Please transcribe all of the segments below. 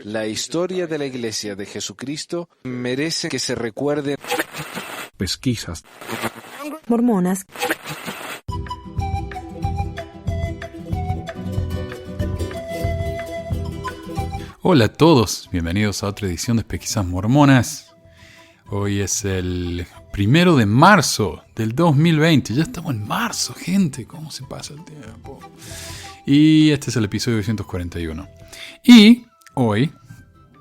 La historia de la Iglesia de Jesucristo merece que se recuerde. Pesquisas mormonas. Hola a todos, bienvenidos a otra edición de Pesquisas Mormonas. Hoy es el 1 de marzo del 2020. Ya estamos en marzo, gente. ¿Cómo se pasa el tiempo? Y este es el episodio 241. Y hoy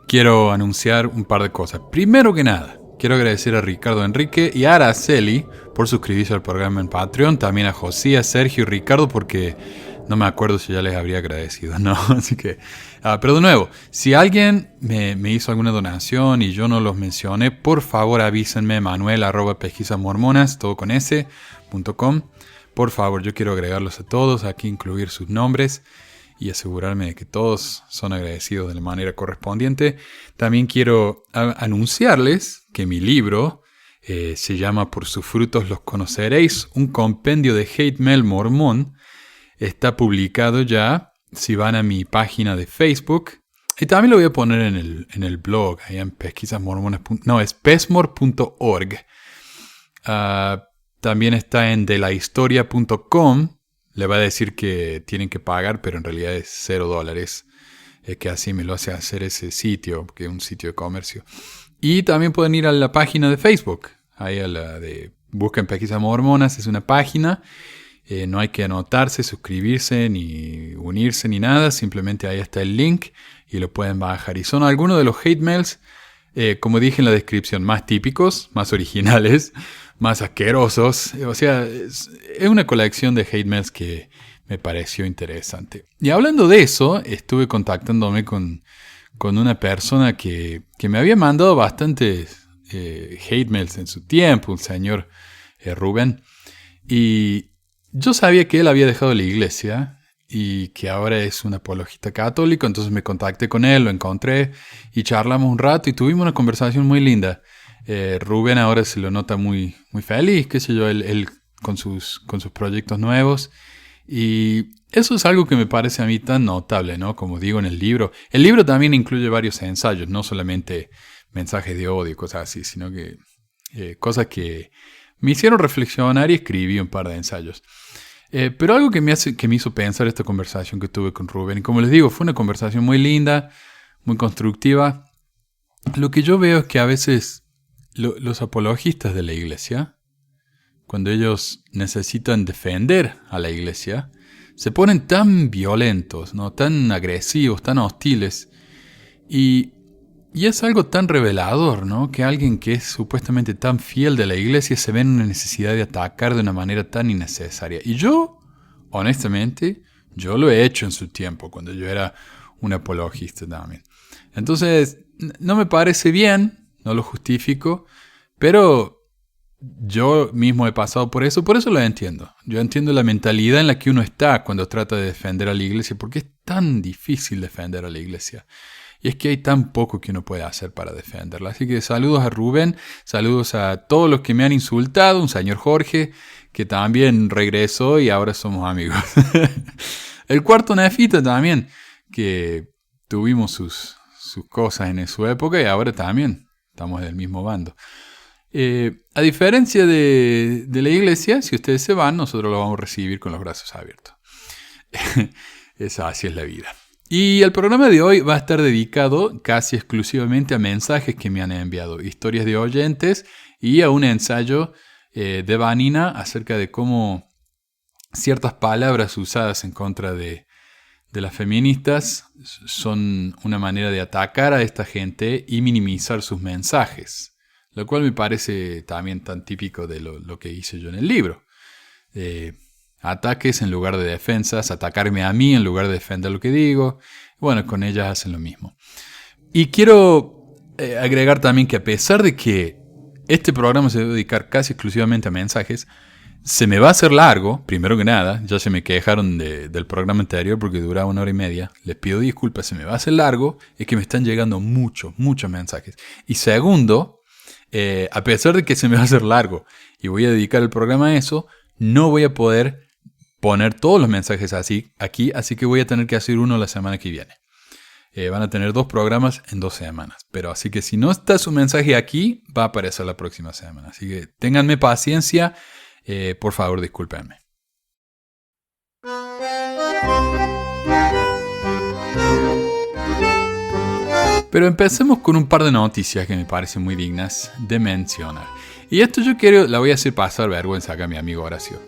quiero anunciar un par de cosas. Primero que nada, quiero agradecer a Ricardo Enrique y a Araceli por suscribirse al programa en Patreon. También a José, Sergio y Ricardo, porque no me acuerdo si ya les habría agradecido, ¿no? Así que, pero de nuevo, si alguien me hizo alguna donación y yo no los mencioné, por favor avísenme, manuel@pesquisasmormonas, todo con s.com. Por favor, yo quiero agregarlos a todos, aquí incluir sus nombres y asegurarme de que todos son agradecidos de la manera correspondiente. También quiero anunciarles que mi libro se llama Por sus frutos los conoceréis, un compendio de hate mail mormón. Está publicado ya, si van a mi página de Facebook. Y también lo voy a poner en el blog, ahí en pesquisasmormonas. No, es pesmor.org. También está en delahistoria.com. Le va a decir que tienen que pagar, pero en realidad es $0. Que así me lo hace hacer ese sitio, que es un sitio de comercio. Y también pueden ir a la página de Facebook. Ahí a la de Busquen Pesquisas Mormonas, es una página. No hay que anotarse, suscribirse, ni unirse, ni nada. Simplemente ahí está el link y lo pueden bajar. Y son algunos de los hate mails, como dije en la descripción, más típicos, más originales, más asquerosos. O sea, es una colección de hate mails que me pareció interesante. Y hablando de eso, estuve contactándome con una persona que me había mandado bastantes hate mails en su tiempo, un señor Rubén. Y yo sabía que él había dejado la iglesia y que ahora es un apologista católico, entonces me contacté con él, lo encontré y charlamos un rato y tuvimos una conversación muy linda. Rubén ahora se lo nota muy, muy feliz, qué sé yo, él con sus proyectos nuevos. Y eso es algo que me parece a mí tan notable, ¿no? Como digo en el libro. El libro también incluye varios ensayos, no solamente mensajes de odio y cosas así, sino que cosas que me hicieron reflexionar y escribí un par de ensayos. Pero algo que me hizo pensar esta conversación que tuve con Rubén, y como les digo, fue una conversación muy linda, muy constructiva. Lo que yo veo es que a veces los apologistas de la iglesia, cuando ellos necesitan defender a la iglesia, se ponen tan violentos, ¿no? Tan agresivos, tan hostiles. Y es algo tan revelador, ¿no? Que alguien que es supuestamente tan fiel de la iglesia se ve en una necesidad de atacar de una manera tan innecesaria. Y yo, honestamente, yo lo he hecho en su tiempo, cuando yo era un apologista también. Entonces, no me parece bien, no lo justifico, pero yo mismo he pasado por eso lo entiendo. Yo entiendo la mentalidad en la que uno está cuando trata de defender a la iglesia, porque es tan difícil defender a la iglesia. Y es que hay tan poco que uno puede hacer para defenderla. Así que saludos a Rubén, saludos a todos los que me han insultado, un señor Jorge, que también regresó y ahora somos amigos. El cuarto Nefita también, que tuvimos sus cosas en su época y ahora también estamos del mismo bando. A diferencia de la iglesia, si ustedes se van, nosotros los vamos a recibir con los brazos abiertos. Así es la vida. Y el programa de hoy va a estar dedicado casi exclusivamente a mensajes que me han enviado, historias de oyentes y a un ensayo de Vanina acerca de cómo ciertas palabras usadas en contra de las feministas son una manera de atacar a esta gente y minimizar sus mensajes, lo cual me parece también tan típico de lo que hice yo en el libro. Ataques en lugar de defensas, atacarme a mí en lugar de defender lo que digo. Bueno, con ellas hacen lo mismo. Y quiero agregar también que a pesar de que este programa se va a dedicar casi exclusivamente a mensajes, se me va a hacer largo, primero que nada. Ya se me quejaron del programa anterior porque duraba 1 hora y media. Les pido disculpas, se me va a hacer largo. Es que me están llegando muchos mensajes. Y segundo, a pesar de que se me va a hacer largo y voy a dedicar el programa a eso, no voy a poder poner todos los mensajes aquí, así que voy a tener que hacer uno la semana que viene. Van a tener 2 programas en 2 semanas. Pero así que si no está su mensaje aquí, va a aparecer la próxima semana. Así que ténganme paciencia. Por favor, discúlpenme. Pero empecemos con un par de noticias que me parecen muy dignas de mencionar. Y esto la voy a hacer pasar vergüenza acá a mi amigo Horacio.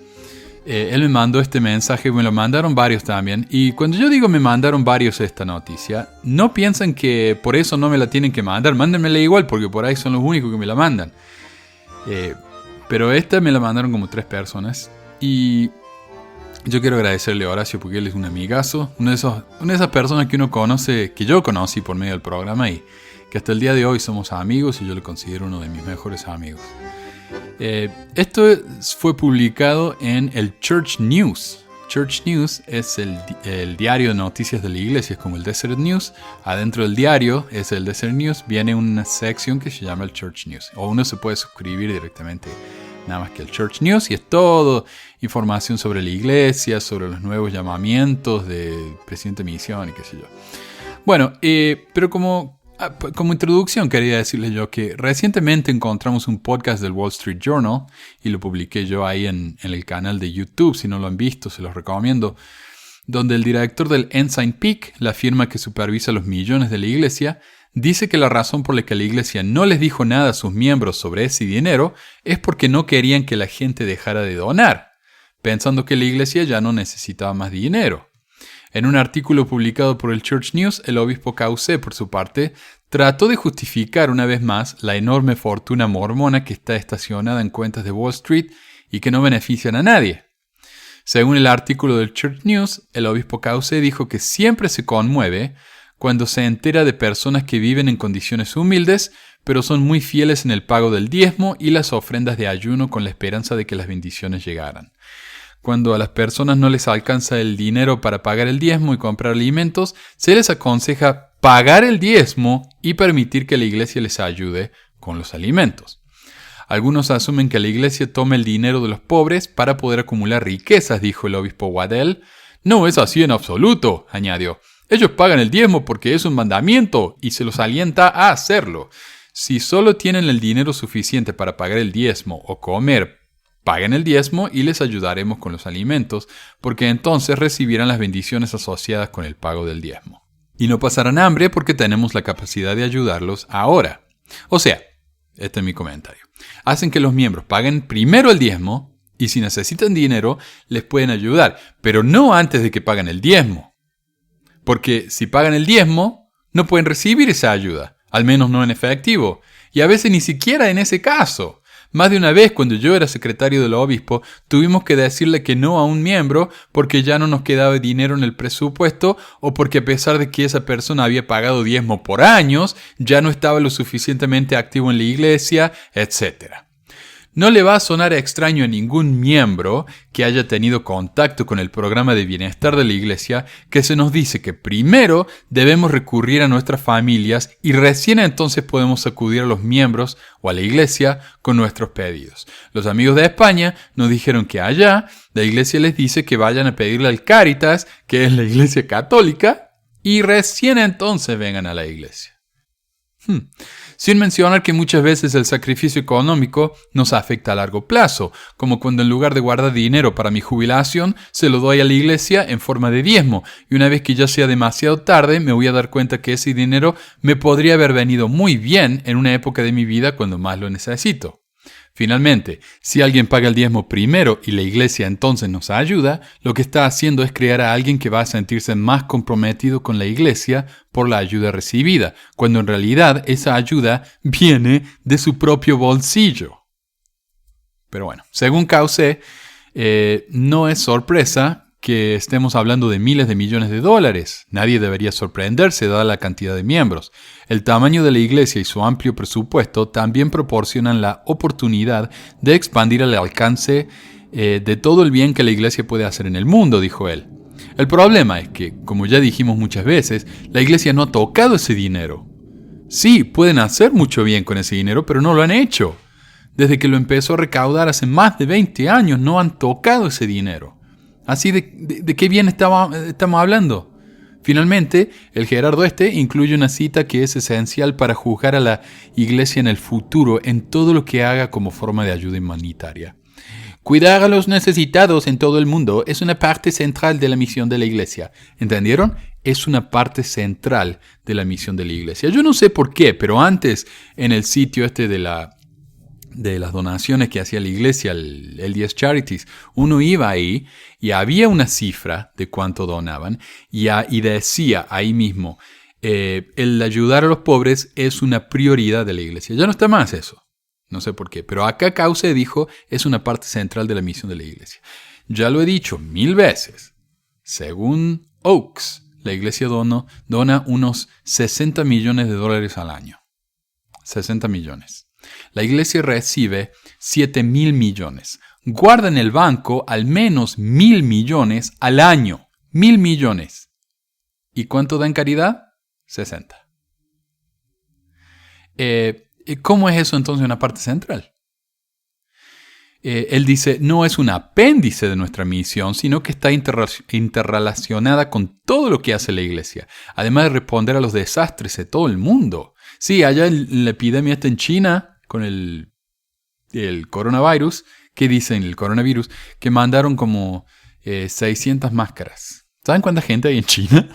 Él me mandó este mensaje, me lo mandaron varios también. Y cuando yo digo me mandaron varios esta noticia, no piensen que por eso no me la tienen que mandar. Mándenmela igual, porque por ahí son los únicos que me la mandan. Pero esta me la mandaron como 3 personas. Y yo quiero agradecerle a Horacio porque él es un amigazo. Una de esas personas que uno conoce, que yo conocí por medio del programa y que hasta el día de hoy somos amigos y yo le considero uno de mis mejores amigos. Esto fue publicado en el Church News. Church News es el diario de noticias de la iglesia, es como el Desert News. Adentro del diario es el Desert News, viene una sección que se llama el Church News. O uno se puede suscribir directamente nada más que el Church News y es todo información sobre la iglesia, sobre los nuevos llamamientos del presidente de misión y qué sé yo. Bueno, pero como introducción quería decirles yo que recientemente encontramos un podcast del Wall Street Journal y lo publiqué yo ahí en el canal de YouTube. Si no lo han visto, se los recomiendo. Donde el director del Ensign Peak, la firma que supervisa los millones de la iglesia, dice que la razón por la que la iglesia no les dijo nada a sus miembros sobre ese dinero es porque no querían que la gente dejara de donar, pensando que la iglesia ya no necesitaba más dinero. En un artículo publicado por el Church News, el obispo Cauce, por su parte, trató de justificar una vez más la enorme fortuna mormona que está estacionada en cuentas de Wall Street y que no benefician a nadie. Según el artículo del Church News, el obispo Cauce dijo que siempre se conmueve cuando se entera de personas que viven en condiciones humildes, pero son muy fieles en el pago del diezmo y las ofrendas de ayuno con la esperanza de que las bendiciones llegaran. Cuando a las personas no les alcanza el dinero para pagar el diezmo y comprar alimentos, se les aconseja pagar el diezmo y permitir que la iglesia les ayude con los alimentos. Algunos asumen que la iglesia toma el dinero de los pobres para poder acumular riquezas, dijo el obispo Waddell. No es así en absoluto, añadió. Ellos pagan el diezmo porque es un mandamiento y se los alienta a hacerlo. Si solo tienen el dinero suficiente para pagar el diezmo o comer, paguen el diezmo y les ayudaremos con los alimentos, porque entonces recibirán las bendiciones asociadas con el pago del diezmo. Y no pasarán hambre porque tenemos la capacidad de ayudarlos ahora. O sea, este es mi comentario. Hacen que los miembros paguen primero el diezmo y si necesitan dinero les pueden ayudar, pero no antes de que paguen el diezmo. Porque si pagan el diezmo, no pueden recibir esa ayuda, al menos no en efectivo, y a veces ni siquiera en ese caso. Más de una vez, cuando yo era secretario del obispo, tuvimos que decirle que no a un miembro porque ya no nos quedaba dinero en el presupuesto o porque a pesar de que esa persona había pagado diezmo por años, ya no estaba lo suficientemente activo en la iglesia, etc. No le va a sonar extraño a ningún miembro que haya tenido contacto con el programa de bienestar de la iglesia que se nos dice que primero debemos recurrir a nuestras familias y recién entonces podemos acudir a los miembros o a la iglesia con nuestros pedidos. Los amigos de España nos dijeron que allá la iglesia les dice que vayan a pedirle al Cáritas, que es la iglesia católica, y recién entonces vengan a la iglesia. Sin mencionar que muchas veces el sacrificio económico nos afecta a largo plazo, como cuando en lugar de guardar dinero para mi jubilación, se lo doy a la iglesia en forma de diezmo, y una vez que ya sea demasiado tarde, me voy a dar cuenta que ese dinero me podría haber venido muy bien en una época de mi vida cuando más lo necesito. Finalmente, si alguien paga el diezmo primero y la iglesia entonces nos ayuda, lo que está haciendo es crear a alguien que va a sentirse más comprometido con la iglesia por la ayuda recibida, cuando en realidad esa ayuda viene de su propio bolsillo. Pero bueno, según Cauce, no es sorpresa que estemos hablando de miles de millones de dólares. Nadie debería sorprenderse dada la cantidad de miembros. El tamaño de la iglesia y su amplio presupuesto también proporcionan la oportunidad de expandir el alcance de todo el bien que la iglesia puede hacer en el mundo, dijo él. El problema es que, como ya dijimos muchas veces, la iglesia no ha tocado ese dinero. Sí, pueden hacer mucho bien con ese dinero, pero no lo han hecho. Desde que lo empezó a recaudar hace más de 20 años, no han tocado ese dinero. Así de qué bien estamos hablando. Finalmente, el Gerardo incluye una cita que es esencial para juzgar a la Iglesia en el futuro en todo lo que haga como forma de ayuda humanitaria. Cuidar a los necesitados en todo el mundo es una parte central de la misión de la Iglesia. ¿Entendieron? Es una parte central de la misión de la Iglesia. Yo no sé por qué, pero antes en el sitio de las donaciones que hacía la Iglesia, el 10 Charities, uno iba ahí y había una cifra de cuánto donaban y decía ahí mismo, el ayudar a los pobres es una prioridad de la Iglesia. Ya no está más eso. No sé por qué, pero acá Cauce dijo es una parte central de la misión de la Iglesia. Ya lo he dicho 1000 veces. Según Oaks, la Iglesia dona unos $60 millones al año. 60 millones. La Iglesia recibe 7.000 millones. Guarda en el banco al menos 1.000 millones al año. 1.000 millones. ¿Y cuánto da en caridad? 60. ¿Cómo es eso entonces una parte central? Él dice, no es un apéndice de nuestra misión, sino que está interrelacionada con todo lo que hace la Iglesia, además de responder a los desastres de todo el mundo. Sí, allá en la epidemia está en China, con el coronavirus, ¿qué dicen? El coronavirus, que mandaron como 600 máscaras. ¿Saben cuánta gente hay en China?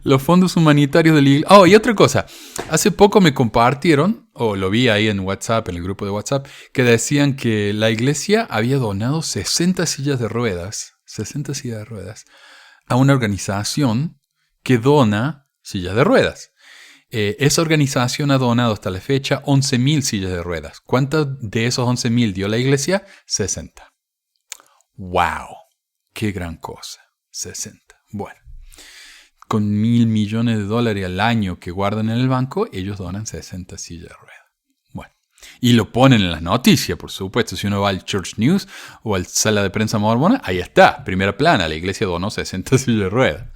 Los fondos humanitarios de la Iglesia. Oh, y otra cosa. Hace poco me compartieron, o lo vi ahí en WhatsApp, en el grupo de WhatsApp, que decían que la Iglesia había donado 60 sillas de ruedas a una organización que dona sillas de ruedas. Esa organización ha donado hasta la fecha 11.000 sillas de ruedas. ¿Cuántas de esos 11.000 dio la Iglesia? 60. ¡Wow! ¡Qué gran cosa! 60. Bueno. Con $1.000 millones al año que guardan en el banco, ellos donan 60 sillas de ruedas. Bueno, y lo ponen en las noticias, por supuesto. Si uno va al Church News o al Sala de Prensa Mormona, ahí está, primera plana, la Iglesia donó 60 sillas de ruedas.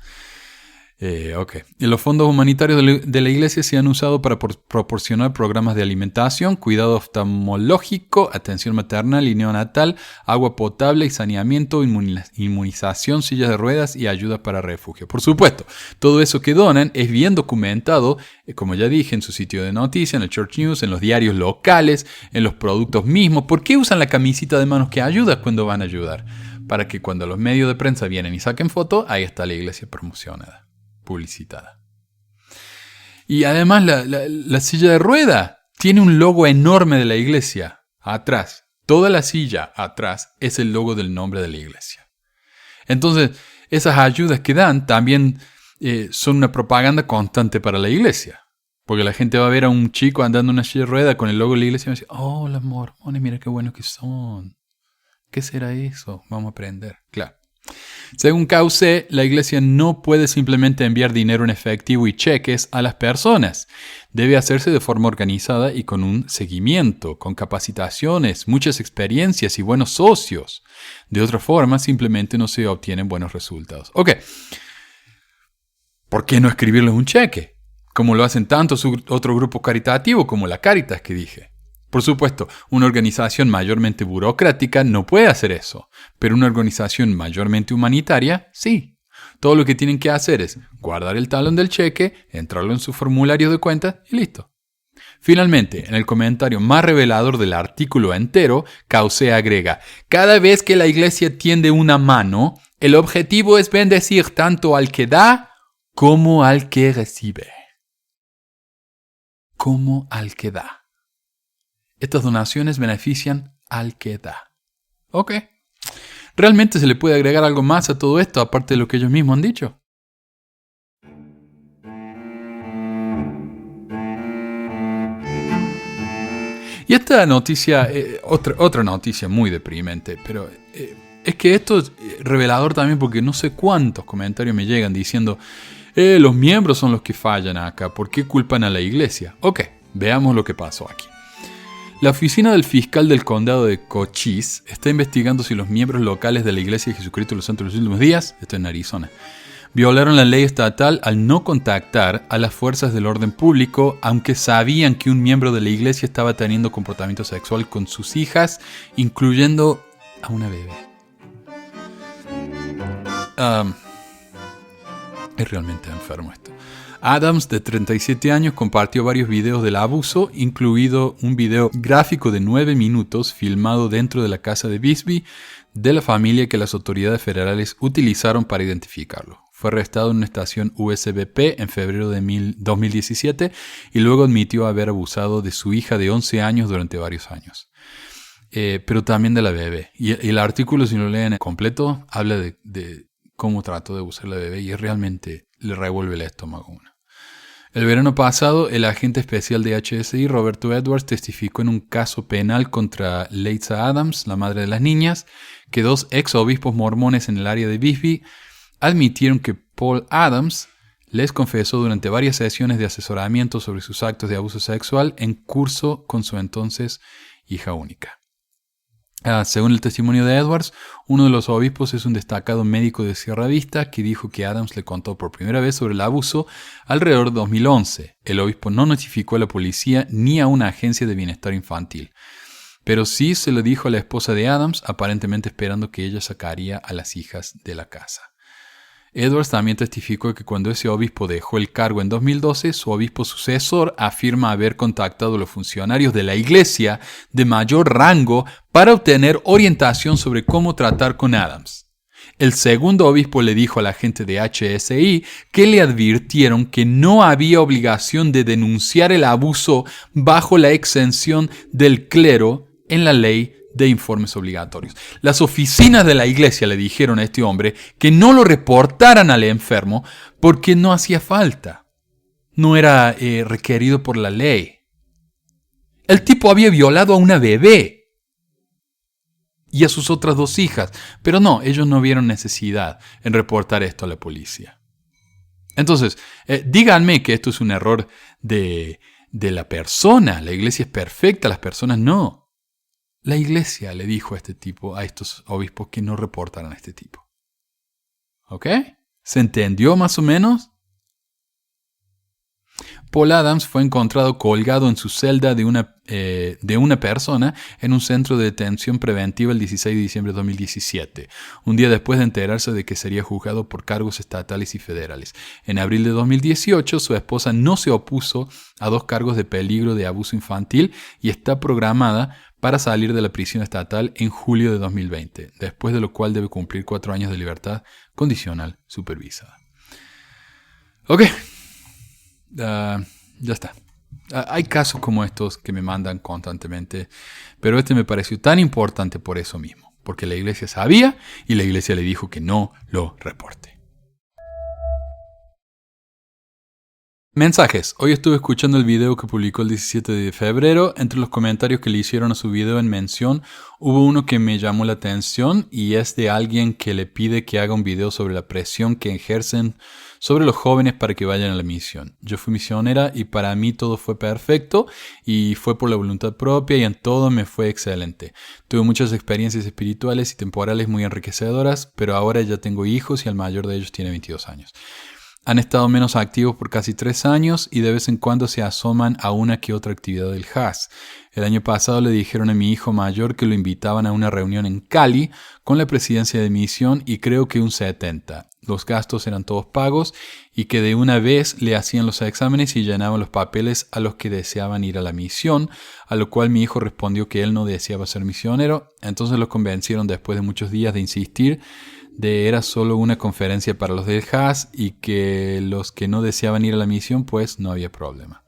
Y los fondos humanitarios de la Iglesia se han usado para proporcionar programas de alimentación, cuidado oftalmológico, atención maternal y neonatal, agua potable y saneamiento, inmunización, sillas de ruedas y ayuda para refugio. Por supuesto, todo eso que donan es bien documentado, como ya dije, en su sitio de noticias, en el Church News, en los diarios locales, en los productos mismos. ¿Por qué usan la camisita de manos que ayuda cuando van a ayudar? Para que cuando los medios de prensa vienen y saquen fotos, ahí está la Iglesia promocionada, publicitada. Y además la silla de rueda tiene un logo enorme de la Iglesia atrás. Toda la silla atrás es el logo del nombre de la Iglesia. Entonces, esas ayudas que dan también son una propaganda constante para la Iglesia. Porque la gente va a ver a un chico andando en una silla de rueda con el logo de la Iglesia y va a decir, oh, los mormones, mira qué buenos que son. ¿Qué será eso? Vamos a aprender. Claro. Según Cauce, la Iglesia no puede simplemente enviar dinero en efectivo y cheques a las personas. Debe hacerse de forma organizada y con un seguimiento, con capacitaciones, muchas experiencias y buenos socios. De otra forma, simplemente no se obtienen buenos resultados. Ok. ¿Por qué no escribirles un cheque? Como lo hacen tantos otro grupo caritativo como la Cáritas que dije. Por supuesto, una organización mayormente burocrática no puede hacer eso, pero una organización mayormente humanitaria, sí. Todo lo que tienen que hacer es guardar el talón del cheque, entrarlo en su formulario de cuenta y listo. Finalmente, en el comentario más revelador del artículo entero, Cauce agrega, cada vez que la Iglesia tiende una mano, el objetivo es bendecir tanto al que da como al que recibe. Como al que da. Estas donaciones benefician al que da. Ok. ¿Realmente se le puede agregar algo más a todo esto, aparte de lo que ellos mismos han dicho? Y esta noticia, otra noticia muy deprimente, pero es que esto es revelador también porque no sé cuántos comentarios me llegan diciendo los miembros son los que fallan acá, ¿por qué culpan a la Iglesia? Ok, veamos lo que pasó aquí. La oficina del fiscal del condado de Cochise está investigando si los miembros locales de la Iglesia de Jesucristo de los Santos de los Últimos Días, esto en Arizona, violaron la ley estatal al no contactar a las fuerzas del orden público, aunque sabían que un miembro de la Iglesia estaba teniendo comportamiento sexual con sus hijas, incluyendo a una bebé. Es realmente enfermo esto. Adams, de 37 años, compartió varios videos del abuso, incluido un video gráfico de 9 minutos filmado dentro de la casa de Bisbee de la familia que las autoridades federales utilizaron para identificarlo. Fue arrestado en una estación USBP en febrero de 2017 y luego admitió haber abusado de su hija de 11 años durante varios años. Pero también de la bebé. Y el artículo, si lo leen completo, habla de cómo trató de abusar de la bebé y realmente le revuelve el estómago a uno. El verano pasado, el agente especial de HSI, Roberto Edwards, testificó en un caso penal contra Leitza Adams, la madre de las niñas, que 2 ex-obispos mormones en el área de Bisbee admitieron que Paul Adams les confesó durante varias sesiones de asesoramiento sobre sus actos de abuso sexual en curso con su entonces hija única. Según el testimonio de Edwards, uno de los obispos es un destacado médico de Sierra Vista que dijo que Adams le contó por primera vez sobre el abuso alrededor de 2011. El obispo no notificó a la policía ni a una agencia de bienestar infantil, pero sí se lo dijo a la esposa de Adams, aparentemente esperando que ella sacaría a las hijas de la casa. Edwards también testificó que cuando ese obispo dejó el cargo en 2012, su obispo sucesor afirma haber contactado a los funcionarios de la iglesia de mayor rango para obtener orientación sobre cómo tratar con Adams. El segundo obispo le dijo a la gente de HSI que le advirtieron que no había obligación de denunciar el abuso bajo la exención del clero en la ley de informes obligatorios. Las oficinas de la iglesia le dijeron a este hombre que no lo reportaran al enfermo porque no hacía falta. No era requerido por la ley. El tipo había violado a una bebé y a sus otras 2 hijas, pero no, ellos no vieron necesidad en reportar esto a la policía. Entonces, díganme que esto es un error de la persona. La iglesia es perfecta, las personas no. La iglesia le dijo a este tipo, a estos obispos, que no reportaran a este tipo. ¿Ok? ¿Se entendió más o menos? Paul Adams fue encontrado colgado en su celda de una persona en un centro de detención preventiva el 16 de diciembre de 2017, un día después de enterarse de que sería juzgado por cargos estatales y federales. En abril de 2018, su esposa no se opuso a 2 cargos de peligro de abuso infantil y está programada para salir de la prisión estatal en julio de 2020, después de lo cual debe cumplir 4 años de libertad condicional supervisada. Ok. Ya está. Hay casos como estos que me mandan constantemente, pero este me pareció tan importante por eso mismo, porque la iglesia sabía y la iglesia le dijo que no lo reporte. Mensajes. Hoy estuve escuchando el video que publicó el 17 de febrero. Entre los comentarios que le hicieron a su video en mención, hubo uno que me llamó la atención y es de alguien que le pide que haga un video sobre la presión que ejercen sobre los jóvenes para que vayan a la misión. Yo fui misionera y para mí todo fue perfecto y fue por la voluntad propia y en todo me fue excelente. Tuve muchas experiencias espirituales y temporales muy enriquecedoras, pero ahora ya tengo hijos y el mayor de ellos tiene 22 años. Han estado menos activos por casi 3 años y de vez en cuando se asoman a una que otra actividad del HAS. El año pasado le dijeron a mi hijo mayor que lo invitaban a una reunión en Cali con la presidencia de misión y creo que un 70. Los gastos eran todos pagos y que de una vez le hacían los exámenes y llenaban los papeles a los que deseaban ir a la misión, a lo cual mi hijo respondió que él no deseaba ser misionero. Entonces lo convencieron después de muchos días de insistir era solo una conferencia para los del HAS y que los que no deseaban ir a la misión pues no había problema.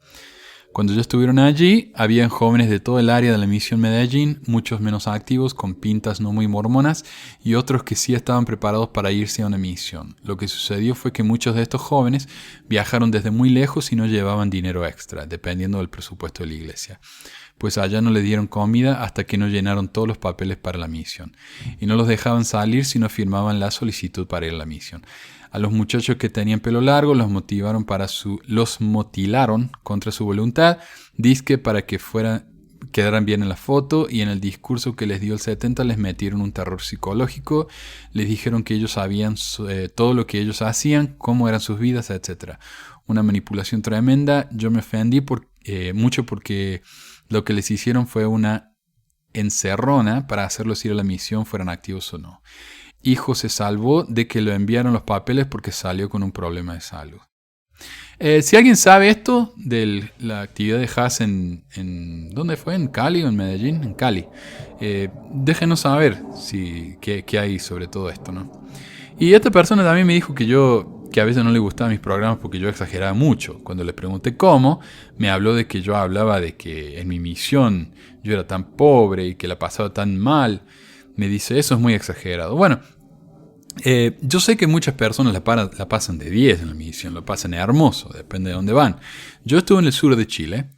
Cuando ya estuvieron allí, habían jóvenes de todo el área de la misión Medellín, muchos menos activos, con pintas no muy mormonas, y otros que sí estaban preparados para irse a una misión. Lo que sucedió fue que muchos de estos jóvenes viajaron desde muy lejos y no llevaban dinero extra, dependiendo del presupuesto de la iglesia. Pues allá no le dieron comida hasta que no llenaron todos los papeles para la misión. Y no los dejaban salir si no firmaban la solicitud para ir a la misión. A los muchachos que tenían pelo largo los motilaron contra su voluntad, dizque para que quedaran bien en la foto, y en el discurso que les dio el 70 les metieron un terror psicológico, les dijeron que ellos sabían todo lo que ellos hacían, cómo eran sus vidas, etc. Una manipulación tremenda. Yo me ofendí mucho porque lo que les hicieron fue una encerrona para hacerlos ir a la misión, fueran activos o no. hijo se salvó de que lo enviaron los papeles porque salió con un problema de salud. Si alguien sabe esto de la actividad de Haas en ¿dónde fue? ¿En Cali o en Medellín? En Cali. Déjenos saber qué hay sobre todo esto, ¿no? Y esta persona también me dijo que a veces no le gustaban mis programas porque yo exageraba mucho. Cuando le pregunté cómo, me habló de que yo hablaba de que en mi misión yo era tan pobre y que la pasaba tan mal. Me dice, eso es muy exagerado. Bueno, yo sé que muchas personas la pasan de 10 en la misión, lo pasan hermoso, depende de dónde van. Yo estuve en el sur de Chile,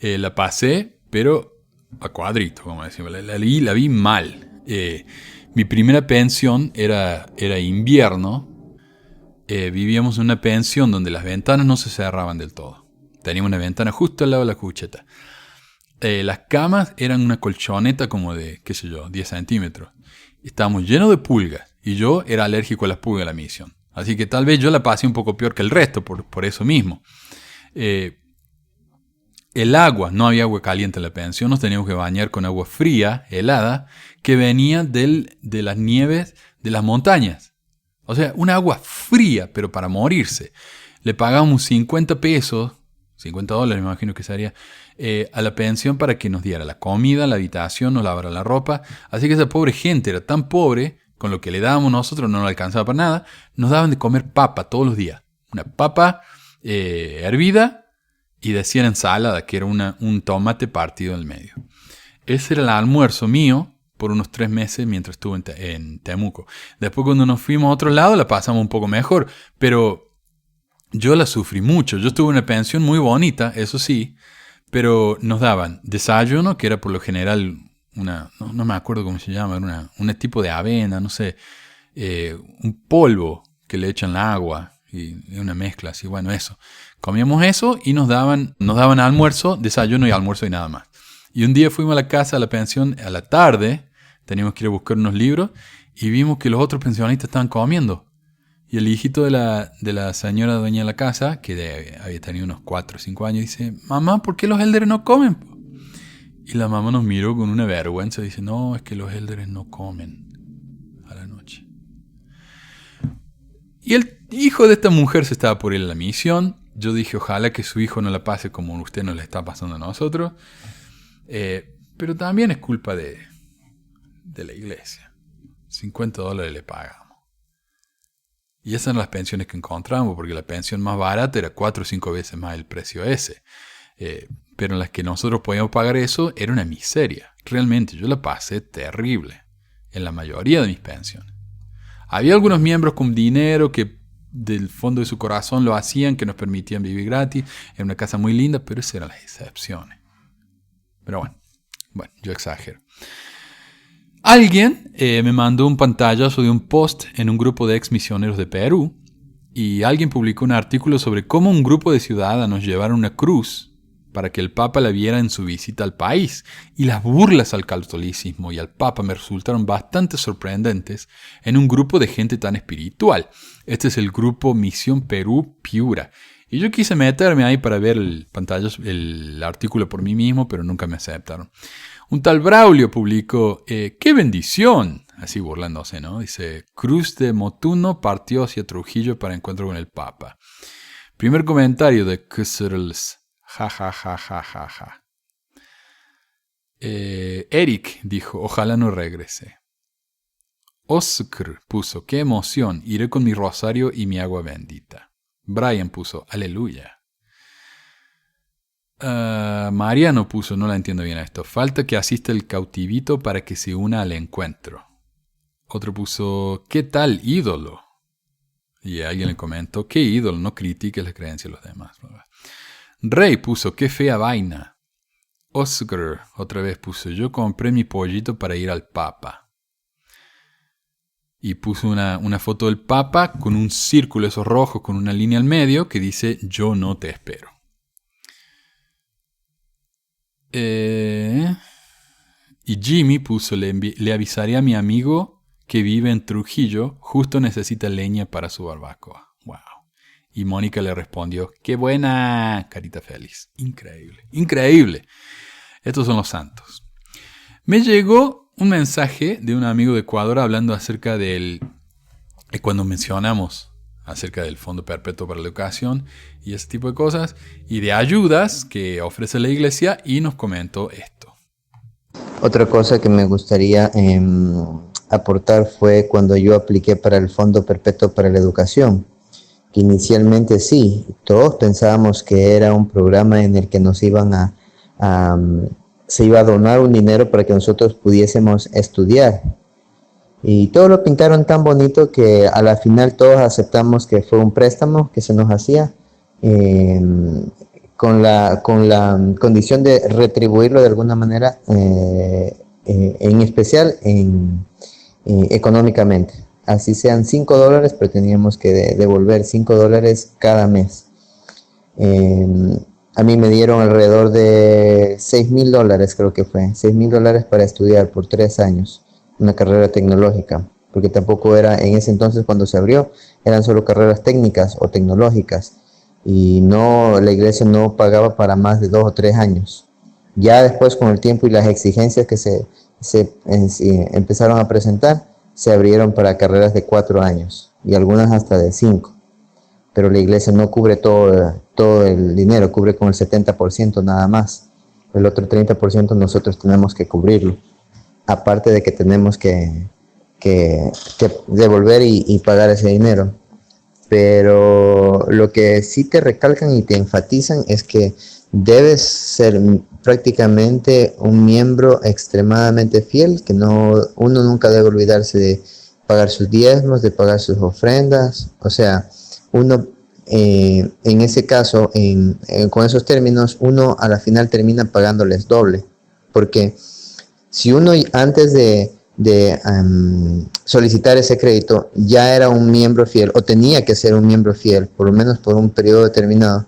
la pasé, pero a cuadrito, como decimos, la vi mal. Mi primera pensión era invierno. Vivíamos en una pensión donde las ventanas no se cerraban del todo. Teníamos una ventana justo al lado de la cucheta. Las camas eran una colchoneta como de, 10 centímetros. Estábamos llenos de pulgas. Y yo era alérgico a las pulgas de la misión. Así que tal vez yo la pasé un poco peor que el resto por eso mismo. El agua, no había agua caliente en la pensión. Nos teníamos que bañar con agua fría, helada, que venía de las nieves de las montañas. O sea, una agua fría, pero para morirse. Le pagábamos 50 pesos, $50 me imagino que sería, a la pensión para que nos diera la comida, la habitación, nos lavara la ropa. Así que esa pobre gente era tan pobre, con lo que le dábamos nosotros no nos alcanzaba para nada. Nos daban de comer papa todos los días. Una papa hervida y decían ensalada, que era un tomate partido en el medio. Ese era el almuerzo mío por unos 3 meses mientras estuve en Temuco. Después cuando nos fuimos a otro lado la pasamos un poco mejor, pero yo la sufrí mucho. Yo estuve en una pensión muy bonita, eso sí, pero nos daban desayuno, que era por lo general no me acuerdo cómo se llama, era un tipo de avena, no sé, un polvo que le echan la agua y una mezcla así, bueno, eso. Comíamos eso y nos daban almuerzo, desayuno y almuerzo y nada más. Y un día fuimos a la casa, a la pensión, a la tarde, teníamos que ir a buscar unos libros y vimos que los otros pensionistas estaban comiendo. Y el hijito de la señora dueña de la casa, que había tenido unos 4 o 5 años, dice, mamá, ¿por qué los elders no comen? Y la mamá nos miró con una vergüenza y dice, no, es que los elders no comen a la noche. Y el hijo de esta mujer se estaba por ir a la misión. Yo dije, ojalá que su hijo no la pase como usted nos la está pasando a nosotros. Pero también es culpa de la iglesia. $50 le pagamos. Y esas eran las pensiones que encontramos, porque la pensión más barata era 4 o 5 veces más el precio ese. Pero en las que nosotros podíamos pagar eso era una miseria. Realmente yo la pasé terrible en la mayoría de mis pensiones. Había algunos miembros con dinero que del fondo de su corazón lo hacían, que nos permitían vivir gratis. Era una casa muy linda, pero esas eran las excepciones. Pero bueno, yo exagero. Alguien me mandó un pantallazo de un post en un grupo de ex misioneros de Perú y alguien publicó un artículo sobre cómo un grupo de ciudadanos llevaron una cruz para que el Papa la viera en su visita al país. Y las burlas al catolicismo y al Papa me resultaron bastante sorprendentes en un grupo de gente tan espiritual. Este es el grupo Misión Perú Piura. Y yo quise meterme ahí para ver el artículo por mí mismo, pero nunca me aceptaron. Un tal Braulio publicó, ¡qué bendición! Así burlándose, ¿no? Dice, Cruz de Motuno partió hacia Trujillo para encuentro con el Papa. Primer comentario de Kusrls. Ja, ja, ja, ja, ja, ja. Eric dijo, ojalá no regrese. Oscar puso, qué emoción, iré con mi rosario y mi agua bendita. Brian puso, aleluya. Mariano puso, no la entiendo bien esto, falta que asista el cautivito para que se una al encuentro. Otro puso, ¿qué tal ídolo? Y alguien le comentó, ¿qué ídolo? No critiques las creencias de los demás. Rey puso, qué fea vaina. Oscar otra vez puso, yo compré mi pollito para ir al Papa. Y puso una foto del Papa con un círculo esos rojos con una línea al medio que dice, yo no te espero. Y Jimmy puso, le avisaré a mi amigo que vive en Trujillo, justo necesita leña para su barbacoa. Wow. Y Mónica le respondió, ¡qué buena! Carita feliz. Increíble, increíble. Estos son los santos. Me llegó un mensaje de un amigo de Ecuador hablando acerca cuando mencionamos acerca del Fondo Perpetuo para la Educación y ese tipo de cosas, y de ayudas que ofrece la iglesia, y nos comentó esto. Otra cosa que me gustaría aportar fue cuando yo apliqué para el Fondo Perpetuo para la Educación, que inicialmente sí, todos pensábamos que era un programa en el que nos se iba a donar un dinero para que nosotros pudiésemos estudiar. Y todo lo pintaron tan bonito que a la final todos aceptamos que fue un préstamo que se nos hacía con la condición de retribuirlo de alguna manera, en especial económicamente. Así sean $5, pero teníamos que devolver $5 cada mes. A mí me dieron alrededor de $6,000, creo que fue, $6,000 para estudiar por 3 años, una carrera tecnológica, porque tampoco era, en ese entonces cuando se abrió, eran solo carreras técnicas o tecnológicas, y no, la iglesia no pagaba para más de 2 o 3 años. Ya después, con el tiempo y las exigencias que se empezaron a presentar, se abrieron para carreras de 4 años, y algunas hasta de 5. Pero la iglesia no cubre todo el dinero, cubre con el 70% nada más. El otro 30% nosotros tenemos que cubrirlo. Aparte de que tenemos que devolver y pagar ese dinero. Pero lo que sí te recalcan y te enfatizan es que debes ser prácticamente un miembro extremadamente fiel, que uno nunca debe olvidarse de pagar sus diezmos, de pagar sus ofrendas. O sea, uno en ese caso, con esos términos, uno a la final termina pagándoles doble, porque si uno antes de solicitar ese crédito ya era un miembro fiel, o tenía que ser un miembro fiel, por lo menos por un periodo determinado,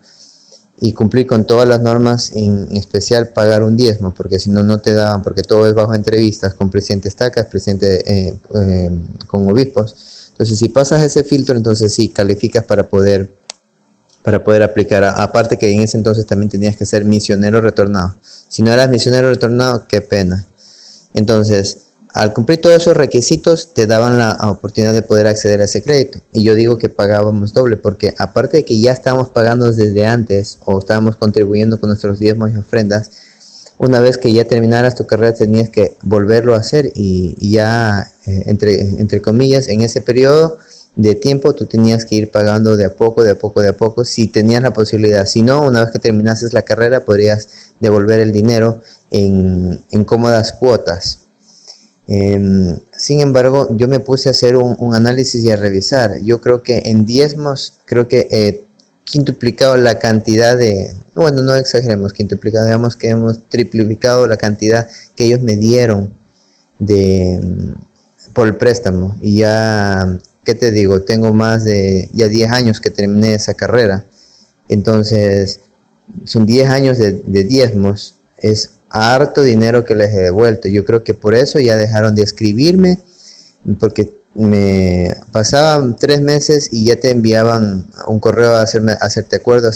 y cumplir con todas las normas, en especial pagar un diezmo, porque si no, no te daban, porque todo es bajo entrevistas con presidentes tacas, con obispos. Entonces, si pasas ese filtro, entonces sí, calificas para poder aplicar. Aparte que en ese entonces también tenías que ser misionero retornado. Si no eras misionero retornado, qué pena. Entonces, al cumplir todos esos requisitos, te daban la oportunidad de poder acceder a ese crédito. Y yo digo que pagábamos doble, porque aparte de que ya estábamos pagando desde antes, o estábamos contribuyendo con nuestros diezmos y ofrendas, una vez que ya terminaras tu carrera tenías que volverlo a hacer, y ya, entre comillas, en ese periodo de tiempo tú tenías que ir pagando de a poco, si tenías la posibilidad. Si no, una vez que terminases la carrera, podrías devolver el dinero en cómodas cuotas. Sin embargo, yo me puse a hacer un análisis y a revisar. Yo creo que en diezmos, he quintuplicado la cantidad bueno, no exageremos, quintuplicado, digamos que hemos triplicado la cantidad que ellos me dieron por el préstamo. Y ya, ¿qué te digo? Tengo más de 10 años que terminé esa carrera. Entonces, son 10 años de diezmos. Es harto dinero que les he devuelto. Yo creo que por eso ya dejaron de escribirme, porque me pasaban 3 meses y ya te enviaban un correo a hacerte acuerdo,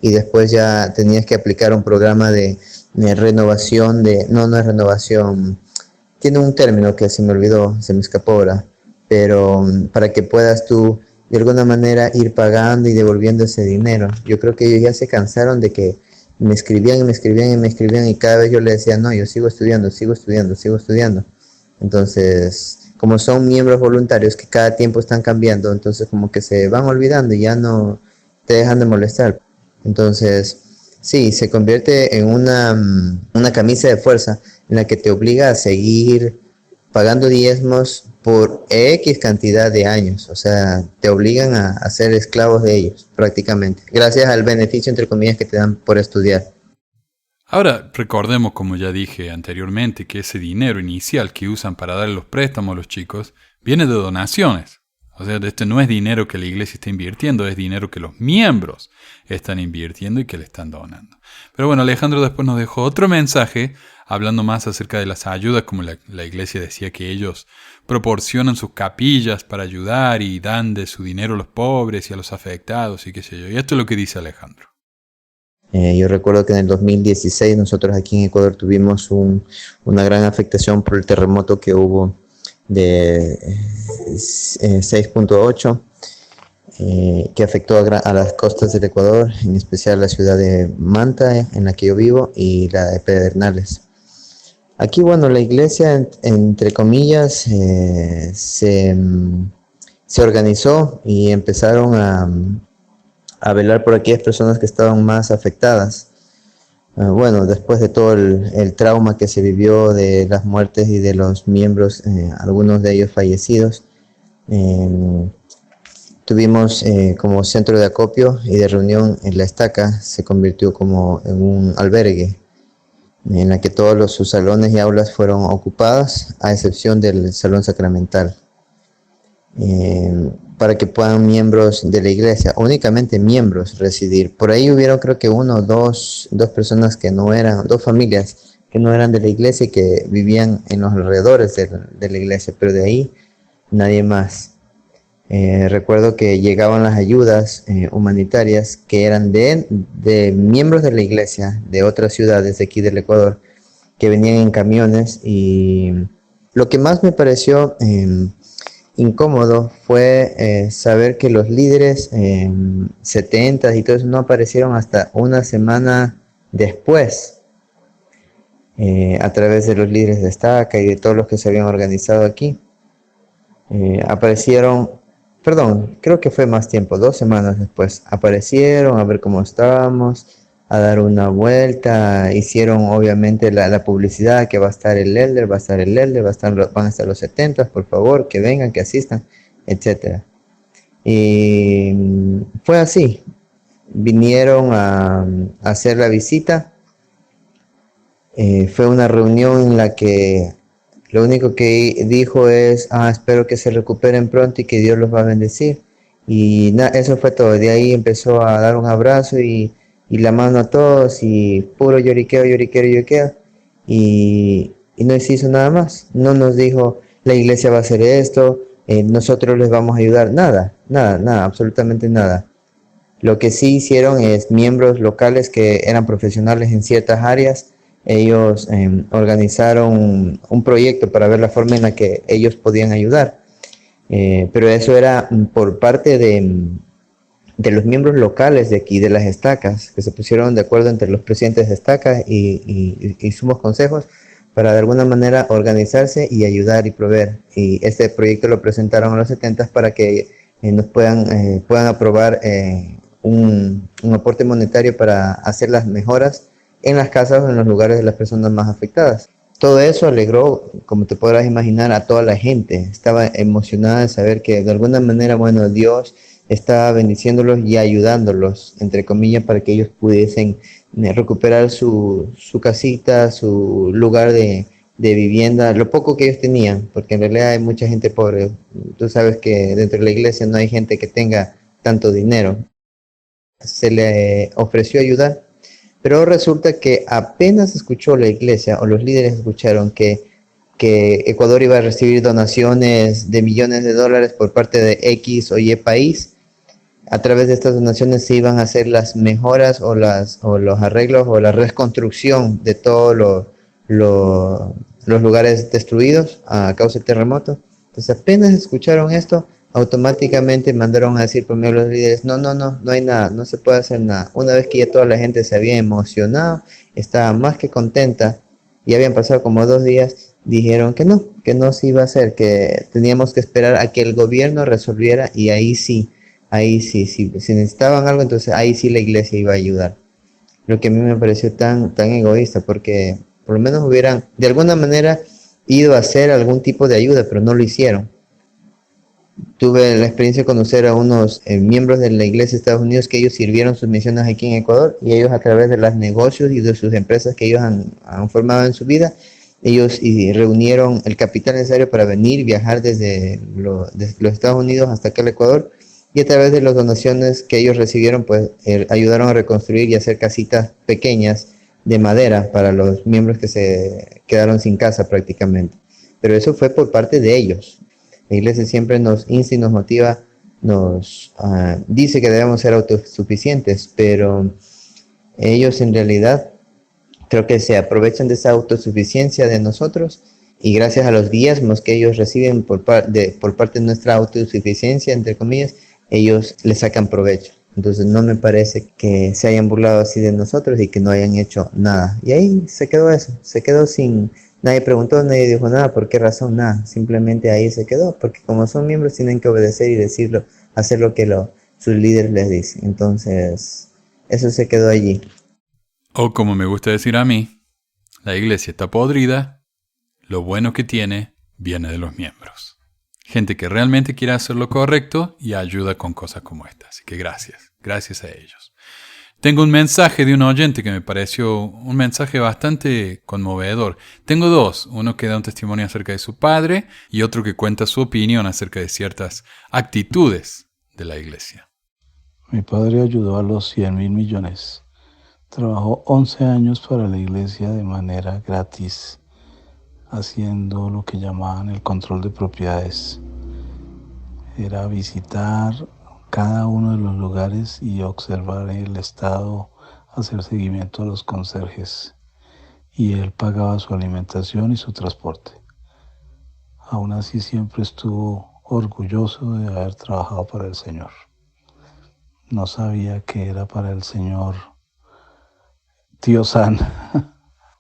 y después ya tenías que aplicar un programa de renovación, no es renovación, tiene un término que se me olvidó, se me escapó ahora, pero para que puedas tú de alguna manera ir pagando y devolviendo ese dinero. Yo creo que ellos ya se cansaron de que me escribían, y cada vez yo les decía, no, yo sigo estudiando. Entonces, como son miembros voluntarios que cada tiempo están cambiando, entonces como que se van olvidando y ya no te dejan de molestar. Entonces, sí, se convierte en una camisa de fuerza en la que te obliga a seguir pagando diezmos por X cantidad de años. O sea, te obligan a ser esclavos de ellos, prácticamente, gracias al beneficio, entre comillas, que te dan por estudiar. Ahora, recordemos, como ya dije anteriormente, que ese dinero inicial que usan para dar los préstamos a los chicos viene de donaciones. O sea, este no es dinero que la iglesia está invirtiendo, es dinero que los miembros están invirtiendo y que le están donando. Pero bueno, Alejandro después nos dejó otro mensaje hablando más acerca de las ayudas, como la iglesia decía que ellos proporcionan sus capillas para ayudar y dan de su dinero a los pobres y a los afectados y qué sé yo. Y esto es lo que dice Alejandro. Yo recuerdo que en el 2016 nosotros aquí en Ecuador tuvimos una gran afectación por el terremoto que hubo de 6.8, que afectó a las costas del Ecuador, en especial la ciudad de Manta, en la que yo vivo, y la de Pedernales. Aquí, bueno, la iglesia, entre comillas, se organizó y empezaron a velar por aquellas personas que estaban más afectadas. Bueno, después de todo el trauma que se vivió de las muertes y de los miembros, algunos de ellos fallecidos, tuvimos como centro de acopio y de reunión en La Estaca. Se convirtió como en un albergue en la que todos sus salones y aulas fueron ocupados, a excepción del salón sacramental, para que puedan miembros de la iglesia, únicamente miembros, residir. Por ahí hubieron, creo que dos personas que no eran, dos familias que no eran de la iglesia y que vivían en los alrededores de la iglesia, pero de ahí nadie más. Recuerdo que llegaban las ayudas humanitarias que eran de miembros de la iglesia de otras ciudades de aquí del Ecuador, que venían en camiones, y lo que más me pareció incómodo fue saber que los líderes 70 y todo eso no aparecieron hasta una semana después, a través de los líderes de Estaca y de todos los que se habían organizado aquí. Creo que fue más tiempo, 2 semanas después, aparecieron a ver cómo estábamos, a dar una vuelta, hicieron obviamente la publicidad que va a estar el elder, van a estar los 70, por favor, que vengan, que asistan, etc. Y fue así, vinieron a hacer la visita. Fue una reunión en la que lo único que dijo es, espero que se recuperen pronto y que Dios los va a bendecir. Y eso fue todo. De ahí empezó a dar un abrazo y la mano a todos, y puro lloriqueo. Y no se hizo nada más. No nos dijo, la iglesia va a hacer esto, nosotros les vamos a ayudar. Nada, absolutamente nada. Lo que sí hicieron es miembros locales que eran profesionales en ciertas áreas. Ellos organizaron un proyecto para ver la forma en la que ellos podían ayudar. Pero eso era por parte de los miembros locales de aquí, de las estacas, que se pusieron de acuerdo entre los presidentes de estacas y sumos consejos para de alguna manera organizarse y ayudar y proveer. Y este proyecto lo presentaron a los 70 para que nos puedan aprobar un aporte monetario para hacer las mejoras en las casas o en los lugares de las personas más afectadas. Todo eso alegró, como te podrás imaginar, a toda la gente. Estaba emocionada de saber que de alguna manera, bueno, Dios estaba bendiciéndolos y ayudándolos, entre comillas, para que ellos pudiesen recuperar su casita, su lugar de vivienda, lo poco que ellos tenían, porque en realidad hay mucha gente pobre. Tú sabes que dentro de la iglesia no hay gente que tenga tanto dinero. Se le ofreció ayudar, pero resulta que apenas escuchó la iglesia, o los líderes escucharon que Ecuador iba a recibir donaciones de millones de dólares por parte de X o Y país. A través de estas donaciones se iban a hacer las mejoras o los arreglos o la reconstrucción de todos los lugares destruidos a causa del terremoto. Entonces apenas escucharon esto, automáticamente mandaron a decir por medio de los líderes, no hay nada, no se puede hacer nada. Una vez que ya toda la gente se había emocionado, estaba más que contenta, y habían pasado como 2 días, dijeron que no se iba a hacer, que teníamos que esperar a que el gobierno resolviera, y ahí sí, si necesitaban algo, entonces ahí sí la iglesia iba a ayudar. Lo que a mí me pareció tan egoísta, porque por lo menos hubieran de alguna manera ido a hacer algún tipo de ayuda, pero no lo hicieron. Tuve la experiencia de conocer a unos miembros de la iglesia de Estados Unidos que ellos sirvieron sus misiones aquí en Ecuador, y ellos, a través de los negocios y de sus empresas que ellos han formado en su vida, ellos reunieron el capital necesario para viajar desde los Estados Unidos hasta acá al Ecuador, y a través de las donaciones que ellos recibieron, pues ayudaron a reconstruir y hacer casitas pequeñas de madera para los miembros que se quedaron sin casa prácticamente. Pero eso fue por parte de ellos. La iglesia siempre nos insta y nos motiva, nos dice que debemos ser autosuficientes, pero Ellos en realidad creo que se aprovechan de esa autosuficiencia de nosotros y gracias a los diezmos que ellos reciben por parte de nuestra autosuficiencia, entre comillas, ellos le sacan provecho. Entonces no me parece que se hayan burlado así de nosotros y que no hayan hecho nada. Y ahí se quedó eso, se quedó sin... Nadie preguntó, nadie dijo nada, ¿por qué razón? Nada, simplemente ahí se quedó, porque como son miembros tienen que obedecer y decirlo, hacer lo que sus líderes les dicen. Entonces, eso se quedó allí. O como me gusta decir a mí, la iglesia está podrida, lo bueno que tiene viene de los miembros. Gente que realmente quiere hacer lo correcto y ayuda con cosas como esta. Así que gracias a ellos. Tengo un mensaje de un oyente que me pareció un mensaje bastante conmovedor. Tengo dos, uno que da un testimonio acerca de su padre y otro que cuenta su opinión acerca de ciertas actitudes de la iglesia. Mi padre ayudó a los 100.000 millones. Trabajó 11 años para la iglesia de manera gratis, haciendo lo que llamaban el control de propiedades. Era visitar cada uno de los lugares y observar el estado, hacer seguimiento a los conserjes. Y él pagaba su alimentación y su transporte. Aún así siempre estuvo orgulloso de haber trabajado para el Señor. No sabía que era para el Señor Tío San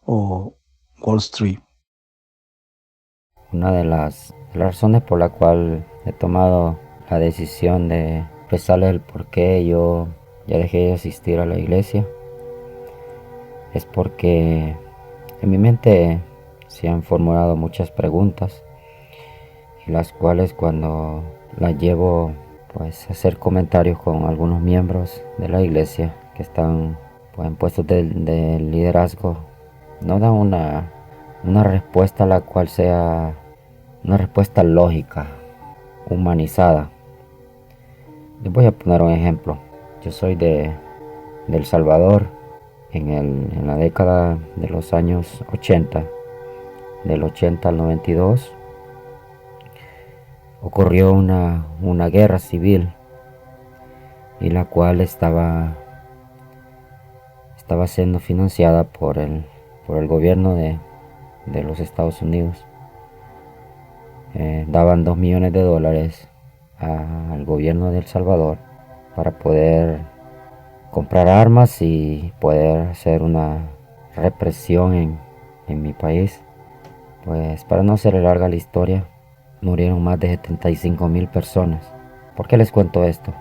o Wall Street. Una de las razones por la cual he tomado la decisión de expresarles el por qué yo ya dejé de asistir a la iglesia es porque en mi mente se han formulado muchas preguntas y las cuales cuando las llevo pues a hacer comentarios con algunos miembros de la iglesia que están pues, en puestos de liderazgo, no dan una respuesta a la cual sea una respuesta lógica, humanizada. Les voy a poner un ejemplo. Yo soy de El Salvador. En la década de los años 80, del 80 al 92, ocurrió una guerra civil y la cual estaba siendo financiada por el gobierno de los Estados Unidos. Daban $2 millones al gobierno de El Salvador para poder comprar armas y poder hacer una represión en mi país. Pues para no hacer larga la historia, murieron más de 75,000 personas. ¿Por qué les cuento esto?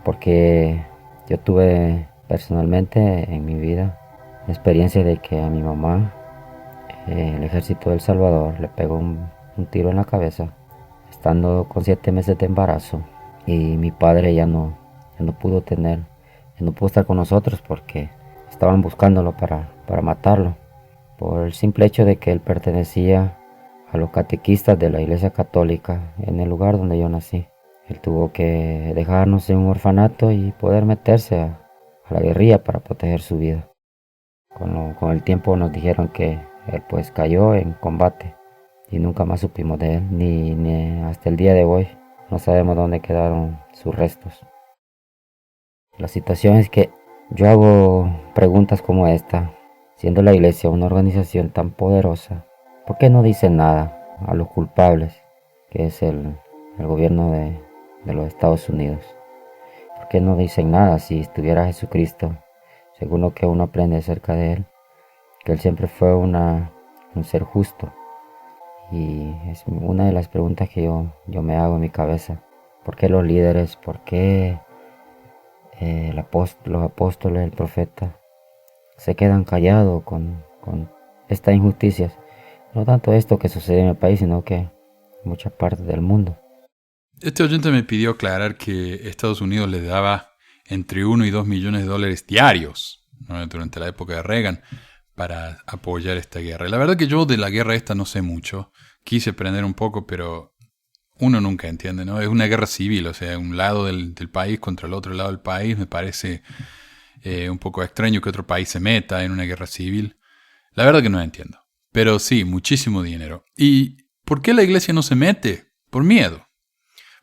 Porque yo tuve personalmente en mi vida la experiencia de que a mi mamá el ejército de El Salvador le pegó un tiro en la cabeza estando con 7 meses de embarazo, y mi padre ya no pudo estar con nosotros porque estaban buscándolo para matarlo, por el simple hecho de que él pertenecía a los catequistas de la Iglesia Católica en el lugar donde yo nací. Él tuvo que dejarnos en un orfanato y poder meterse a la guerrilla para proteger su vida. Con el tiempo nos dijeron que él pues cayó en combate y nunca más supimos de él, ni hasta el día de hoy no sabemos dónde quedaron sus restos. La situación es que yo hago preguntas como esta. Siendo la iglesia una organización tan poderosa, ¿por qué no dicen nada a los culpables, que es el gobierno de los Estados Unidos? ¿Por qué no dicen nada si estuviera Jesucristo, según lo que uno aprende acerca de él, que él siempre fue un ser justo? Y es una de las preguntas que yo me hago en mi cabeza. ¿Por qué los líderes, por qué los apóstoles, el profeta, se quedan callados con estas injusticias? No tanto esto que sucede en el país, sino que en muchas partes del mundo. Este oyente me pidió aclarar que Estados Unidos le daba entre 1 y 2 millones de dólares diarios, ¿no?, durante la época de Reagan, para apoyar esta guerra. Y la verdad que yo de la guerra esta no sé mucho. Quise aprender un poco, pero uno nunca entiende, ¿no? Es una guerra civil, o sea, un lado del país contra el otro lado del país. Me parece un poco extraño que otro país se meta en una guerra civil. La verdad que no entiendo. Pero sí, muchísimo dinero. ¿Y por qué la iglesia no se mete? Por miedo.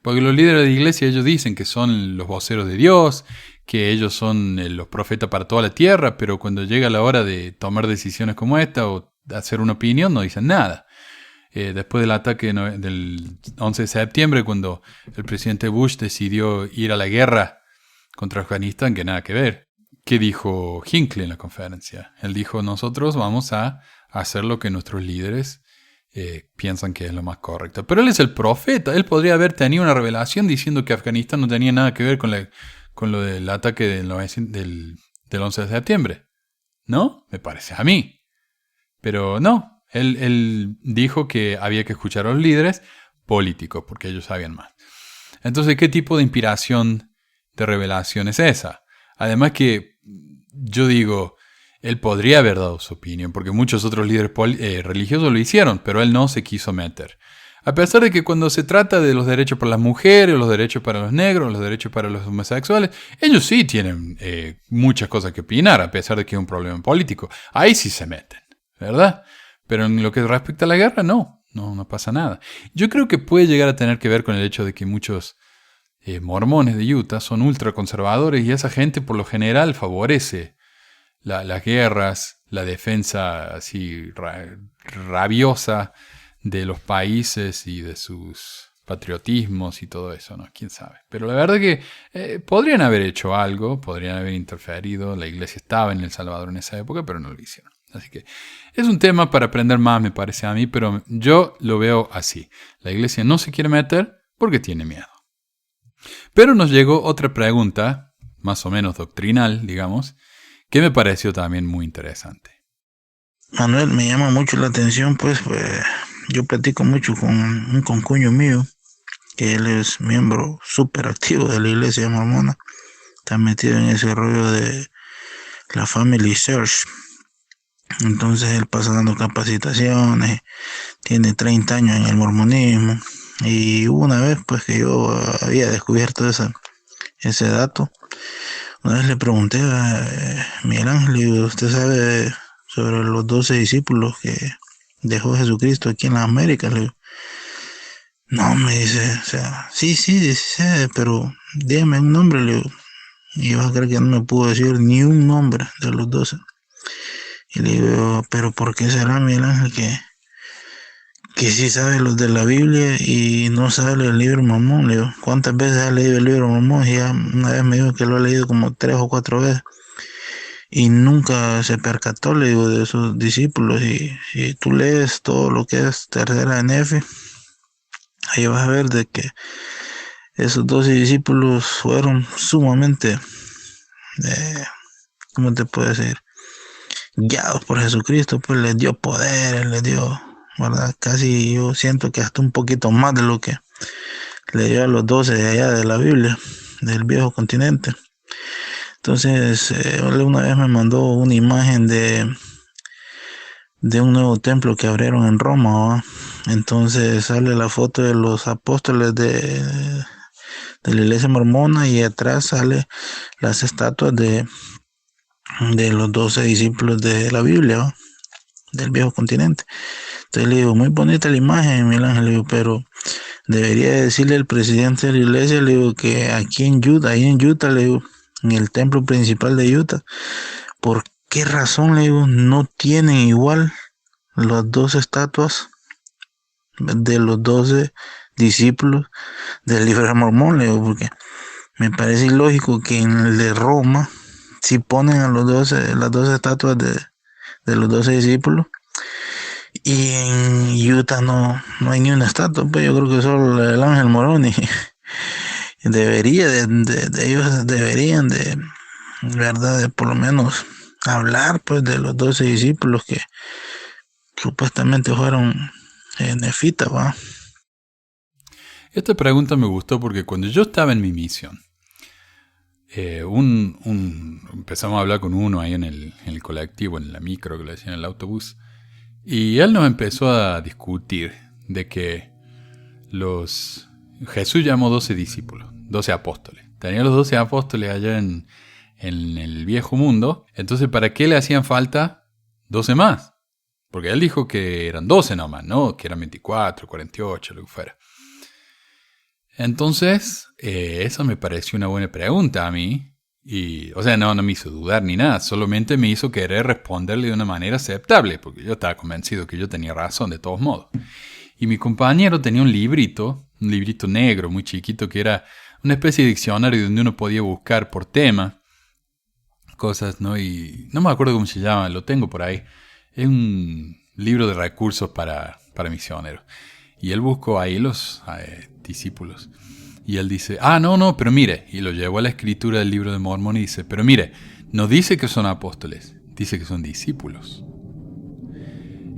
Porque los líderes de la iglesia, ellos dicen que son los voceros de Dios, que ellos son los profetas para toda la tierra, pero cuando llega la hora de tomar decisiones como esta o hacer una opinión, no dicen nada. Después del ataque del 11 de septiembre, cuando el presidente Bush decidió ir a la guerra contra Afganistán, que nada que ver. ¿Qué dijo Hinckley en la conferencia? Él dijo, nosotros vamos a hacer lo que nuestros líderes piensan que es lo más correcto. Pero él es el profeta. Él podría haber tenido una revelación diciendo que Afganistán no tenía nada que ver con lo del ataque del 11 de septiembre. ¿No? Me parece a mí. Pero no. Él dijo que había que escuchar a los líderes políticos porque ellos sabían más. Entonces, ¿qué tipo de inspiración de revelación es esa? Además que yo digo, él podría haber dado su opinión, porque muchos otros líderes religiosos lo hicieron, pero él no se quiso meter. A pesar de que cuando se trata de los derechos para las mujeres, los derechos para los negros, los derechos para los homosexuales, ellos sí tienen muchas cosas que opinar, a pesar de que es un problema político. Ahí sí se meten, ¿verdad? Pero en lo que respecta a la guerra, no pasa nada. Yo creo que puede llegar a tener que ver con el hecho de que muchos mormones de Utah son ultraconservadores y esa gente por lo general favorece las guerras, la defensa así rabiosa de los países y de sus patriotismos y todo eso, ¿no? ¿Quién sabe? Pero la verdad que podrían haber hecho algo, podrían haber interferido. La iglesia estaba en El Salvador en esa época, pero no lo hicieron. Así que es un tema para aprender más, me parece a mí, pero yo lo veo así. La iglesia no se quiere meter porque tiene miedo. Pero nos llegó otra pregunta, más o menos doctrinal, digamos, que me pareció también muy interesante. Manuel, me llama mucho la atención, pues yo platico mucho con un concuño mío, que él es miembro súper activo de la iglesia mormona, está metido en ese rollo de la Family Search. Entonces él pasa dando capacitaciones, tiene 30 años en el mormonismo, y hubo una vez pues que yo había descubierto ese dato. Una vez le pregunté a Miguel Ángel, ¿usted sabe sobre los 12 discípulos que dejó Jesucristo aquí en las Américas? Le digo, no, me dice, o sea, sí, dice, pero dígame un nombre, le digo. Y yo creo que no me pudo decir ni un nombre de los 12. Y le digo, pero ¿por qué será, Miguel Ángel, que sí sabe los de la Biblia y no sabe el libro Mormón? Le digo, ¿cuántas veces ha leído el libro Mormón? Y ya una vez me dijo que lo ha leído como 3 o 4 veces. Y nunca se percató, le digo, de esos discípulos. Y si tú lees todo lo que es Tercera de Nefi, ahí vas a ver de que esos 12 discípulos fueron sumamente, ¿cómo te puedo decir? Guiados por Jesucristo, pues les dio poder, les dio, ¿verdad? Casi yo siento que hasta un poquito más de lo que le dio a los 12 de allá de la Biblia, del viejo continente. Entonces, él una vez me mandó una imagen de un nuevo templo que abrieron en Roma, ¿va? Entonces sale la foto de los apóstoles de la iglesia mormona y atrás sale las estatuas de los 12 discípulos de la Biblia, ¿va? Del viejo continente. Entonces le digo, muy bonita la imagen, Miguel Ángel, le digo, pero debería decirle al presidente de la iglesia, le digo, que aquí en Utah, le digo, en el templo principal de Utah, ¿por qué razón, le digo, no tienen igual las 12 estatuas de los 12 discípulos del libro de Mormón? Le digo, porque me parece ilógico que en el de Roma si ponen a los 12, las 12 estatuas de los 12 discípulos, y en Utah no hay ni una estatua, pues yo creo que solo el Ángel Morón, y ellos deberían de, verdad, de por lo menos hablar pues de los 12 discípulos que supuestamente fueron nefitas, ¿va? Esta pregunta me gustó porque cuando yo estaba en mi misión, empezamos a hablar con uno ahí en el colectivo, en la micro, que le decían, en el autobús, y él nos empezó a discutir de que Jesús llamó 12 discípulos, 12 apóstoles. Tenía los 12 apóstoles allá en el viejo mundo, entonces ¿para qué le hacían falta 12 más? Porque él dijo que eran 12 nomás, ¿no? Que eran 24, 48, lo que fuera. Entonces, esa me pareció una buena pregunta a mí. Y, o sea, no me hizo dudar ni nada, solamente me hizo querer responderle de una manera aceptable, porque yo estaba convencido que yo tenía razón de todos modos. Y mi compañero tenía un librito negro muy chiquito, que era una especie de diccionario donde uno podía buscar por tema cosas, ¿no? Y no me acuerdo cómo se llama, lo tengo por ahí. Es un libro de recursos para misioneros. Y él buscó ahí los discípulos. Y él dice, no, pero mire, y lo llevó a la escritura del libro de Mormón y dice, pero mire, no dice que son apóstoles, dice que son discípulos.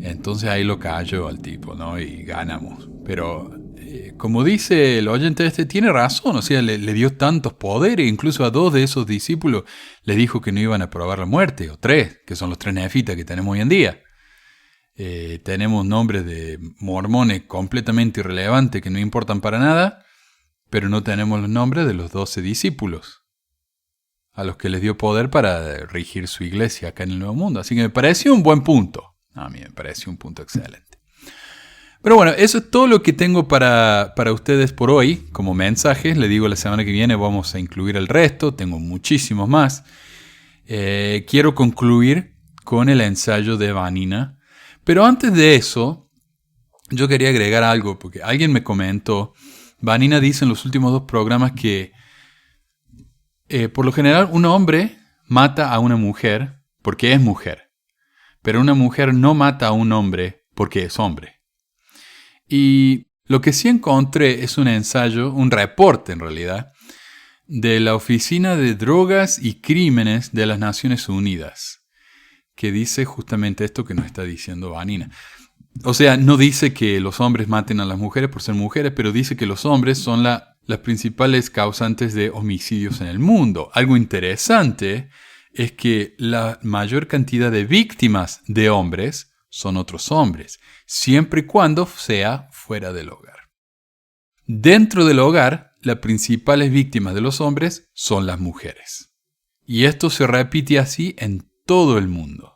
Entonces ahí lo cayó al tipo, ¿no? Y ganamos. Pero como dice el oyente tiene razón, o sea, le dio tantos poderes, incluso a 2 de esos discípulos le dijo que no iban a probar la muerte, o 3, que son los 3 nefitas que tenemos hoy en día. Tenemos nombres de mormones completamente irrelevantes que no importan para nada, pero no tenemos los nombres de los 12 discípulos, a los que les dio poder para regir su iglesia acá en el Nuevo Mundo. Así que me pareció un buen punto. A mí me pareció un punto excelente. Pero bueno, eso es todo lo que tengo para ustedes por hoy como mensajes. Les digo, la semana que viene vamos a incluir el resto. Tengo muchísimos más. Quiero concluir con el ensayo de Vanina. Pero antes de eso, yo quería agregar algo, porque alguien me comentó. Vanina dice en los últimos 2 programas que por lo general un hombre mata a una mujer porque es mujer, pero una mujer no mata a un hombre porque es hombre. Y lo que sí encontré es un ensayo, un reporte en realidad, de la Oficina de Drogas y Crímenes de las Naciones Unidas, que dice justamente esto que nos está diciendo Vanina. O sea, no dice que los hombres maten a las mujeres por ser mujeres, pero dice que los hombres son las principales causantes de homicidios en el mundo. Algo interesante es que la mayor cantidad de víctimas de hombres son otros hombres, siempre y cuando sea fuera del hogar. Dentro del hogar, las principales víctimas de los hombres son las mujeres. Y esto se repite así en todo el mundo.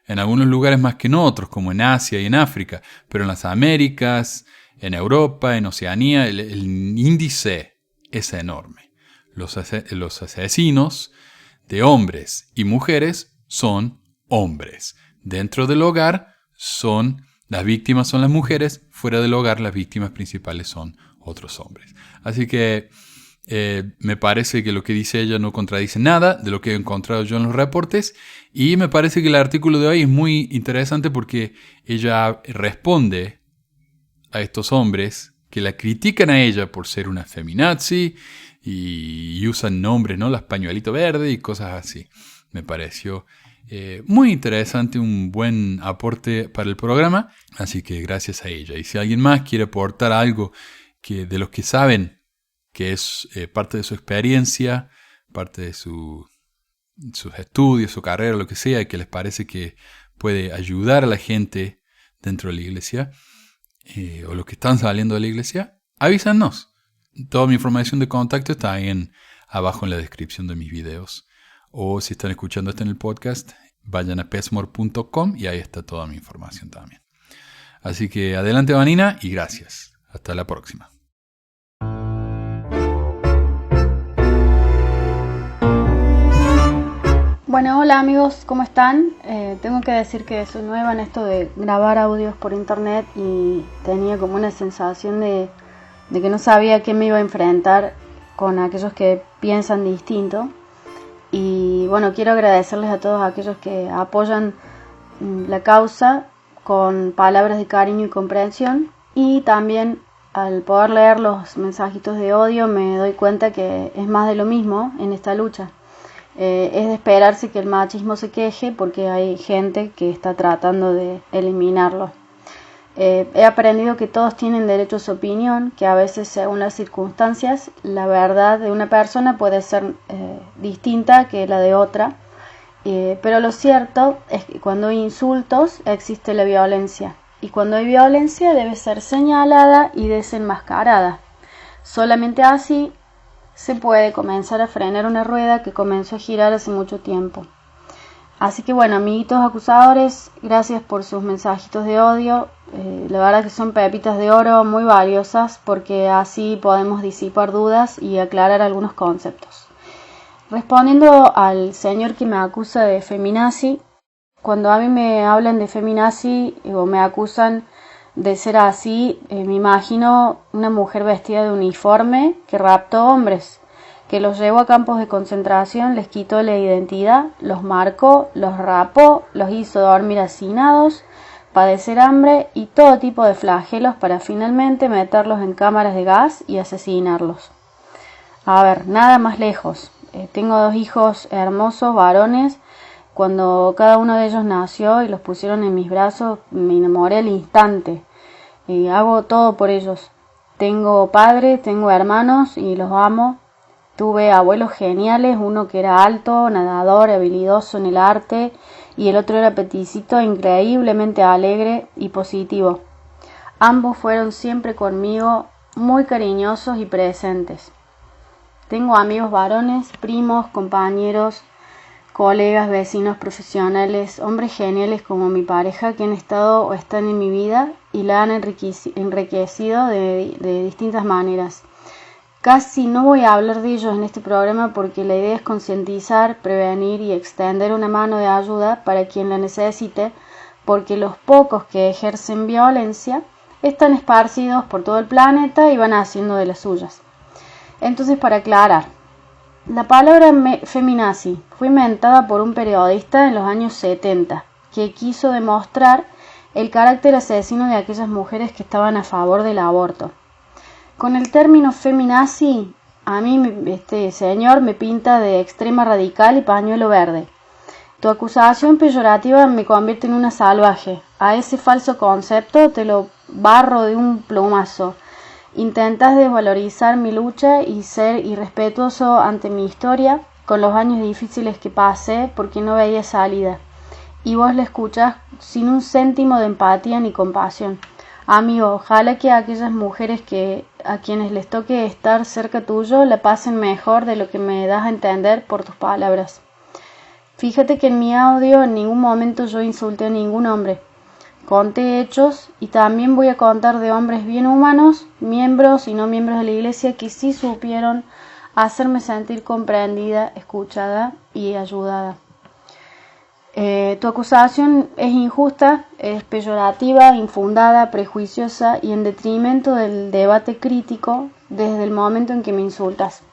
En algunos lugares más que en otros, como en Asia y en África, pero en las Américas, en Europa, en Oceanía, el índice es enorme. Los asesinos de hombres y mujeres son hombres. Dentro del hogar, las víctimas son las mujeres, fuera del hogar las víctimas principales son otros hombres. Así que me parece que lo que dice ella no contradice nada de lo que he encontrado yo en los reportes, y me parece que el artículo de hoy es muy interesante porque ella responde a estos hombres que la critican a ella por ser una feminazi y usan nombres, ¿no? Las pañuelito verde y cosas así. Me pareció muy interesante, un buen aporte para el programa, así que gracias a ella. Y si alguien más quiere aportar algo de los que saben que es parte de su experiencia, parte de sus estudios, su carrera, lo que sea, y que les parece que puede ayudar a la gente dentro de la iglesia, o los que están saliendo de la iglesia, avísanos. Toda mi información de contacto está ahí abajo en la descripción de mis videos. O si están escuchando esto en el podcast, vayan a pesmore.com y ahí está toda mi información también. Así que adelante, Vanina, y gracias. Hasta la próxima. Bueno, hola amigos, ¿cómo están? Tengo que decir que soy nueva en esto de grabar audios por internet y tenía como una sensación de que no sabía a qué me iba a enfrentar con aquellos que piensan distinto. Y bueno, quiero agradecerles a todos aquellos que apoyan la causa con palabras de cariño y comprensión, y también al poder leer los mensajitos de odio me doy cuenta que es más de lo mismo en esta lucha. Es de esperarse que el machismo se queje porque hay gente que está tratando de eliminarlo. He aprendido que todos tienen derecho a su opinión, que a veces según las circunstancias la verdad de una persona puede ser distinta que la de otra, pero lo cierto es que cuando hay insultos existe la violencia, y cuando hay violencia debe ser señalada y desenmascarada. Solamente así se puede comenzar a frenar una rueda que comenzó a girar hace mucho tiempo. Así que bueno, amiguitos acusadores, gracias por sus mensajitos de odio. La verdad que son pepitas de oro muy valiosas porque así podemos disipar dudas y aclarar algunos conceptos. Respondiendo al señor que me acusa de feminazi, cuando a mí me hablan de feminazi o me acusan de ser así, me imagino una mujer vestida de uniforme que raptó hombres, que los llevó a campos de concentración, les quitó la identidad, los marcó, los rapó, los hizo dormir hacinados, padecer hambre y todo tipo de flagelos para finalmente meterlos en cámaras de gas y asesinarlos. A ver, nada más lejos. Tengo 2 hijos hermosos, varones. Cuando cada uno de ellos nació y los pusieron en mis brazos, me enamoré al instante. Hago todo por ellos. Tengo padres, tengo hermanos y los amo. Tuve abuelos geniales, uno que era alto, nadador, habilidoso en el arte, y el otro era peticito, increíblemente alegre y positivo. Ambos fueron siempre conmigo, muy cariñosos y presentes. Tengo amigos varones, primos, compañeros, colegas, vecinos, profesionales, hombres geniales como mi pareja que han estado o están en mi vida y la han enriquecido de distintas maneras. Casi no voy a hablar de ellos en este programa porque la idea es concientizar, prevenir y extender una mano de ayuda para quien la necesite, porque los pocos que ejercen violencia están esparcidos por todo el planeta y van haciendo de las suyas. Entonces, para aclarar, la palabra feminazi fue inventada por un periodista en los años 70 que quiso demostrar el carácter asesino de aquellas mujeres que estaban a favor del aborto. Con el término feminazi, a mí este señor me pinta de extrema radical y pañuelo verde. Tu acusación peyorativa me convierte en una salvaje. A ese falso concepto te lo barro de un plumazo. Intentas desvalorizar mi lucha y ser irrespetuoso ante mi historia con los años difíciles que pasé porque no veía salida. Y vos la escuchás sin un céntimo de empatía ni compasión. Amigo, ojalá que aquellas mujeres a quienes les toque estar cerca tuyo la pasen mejor de lo que me das a entender por tus palabras. Fíjate que en mi audio en ningún momento yo insulté a ningún hombre. Conté hechos y también voy a contar de hombres bien humanos, miembros y no miembros de la iglesia que sí supieron hacerme sentir comprendida, escuchada y ayudada. Tu acusación es injusta, es peyorativa, infundada, prejuiciosa y en detrimento del debate crítico desde el momento en que me insultas.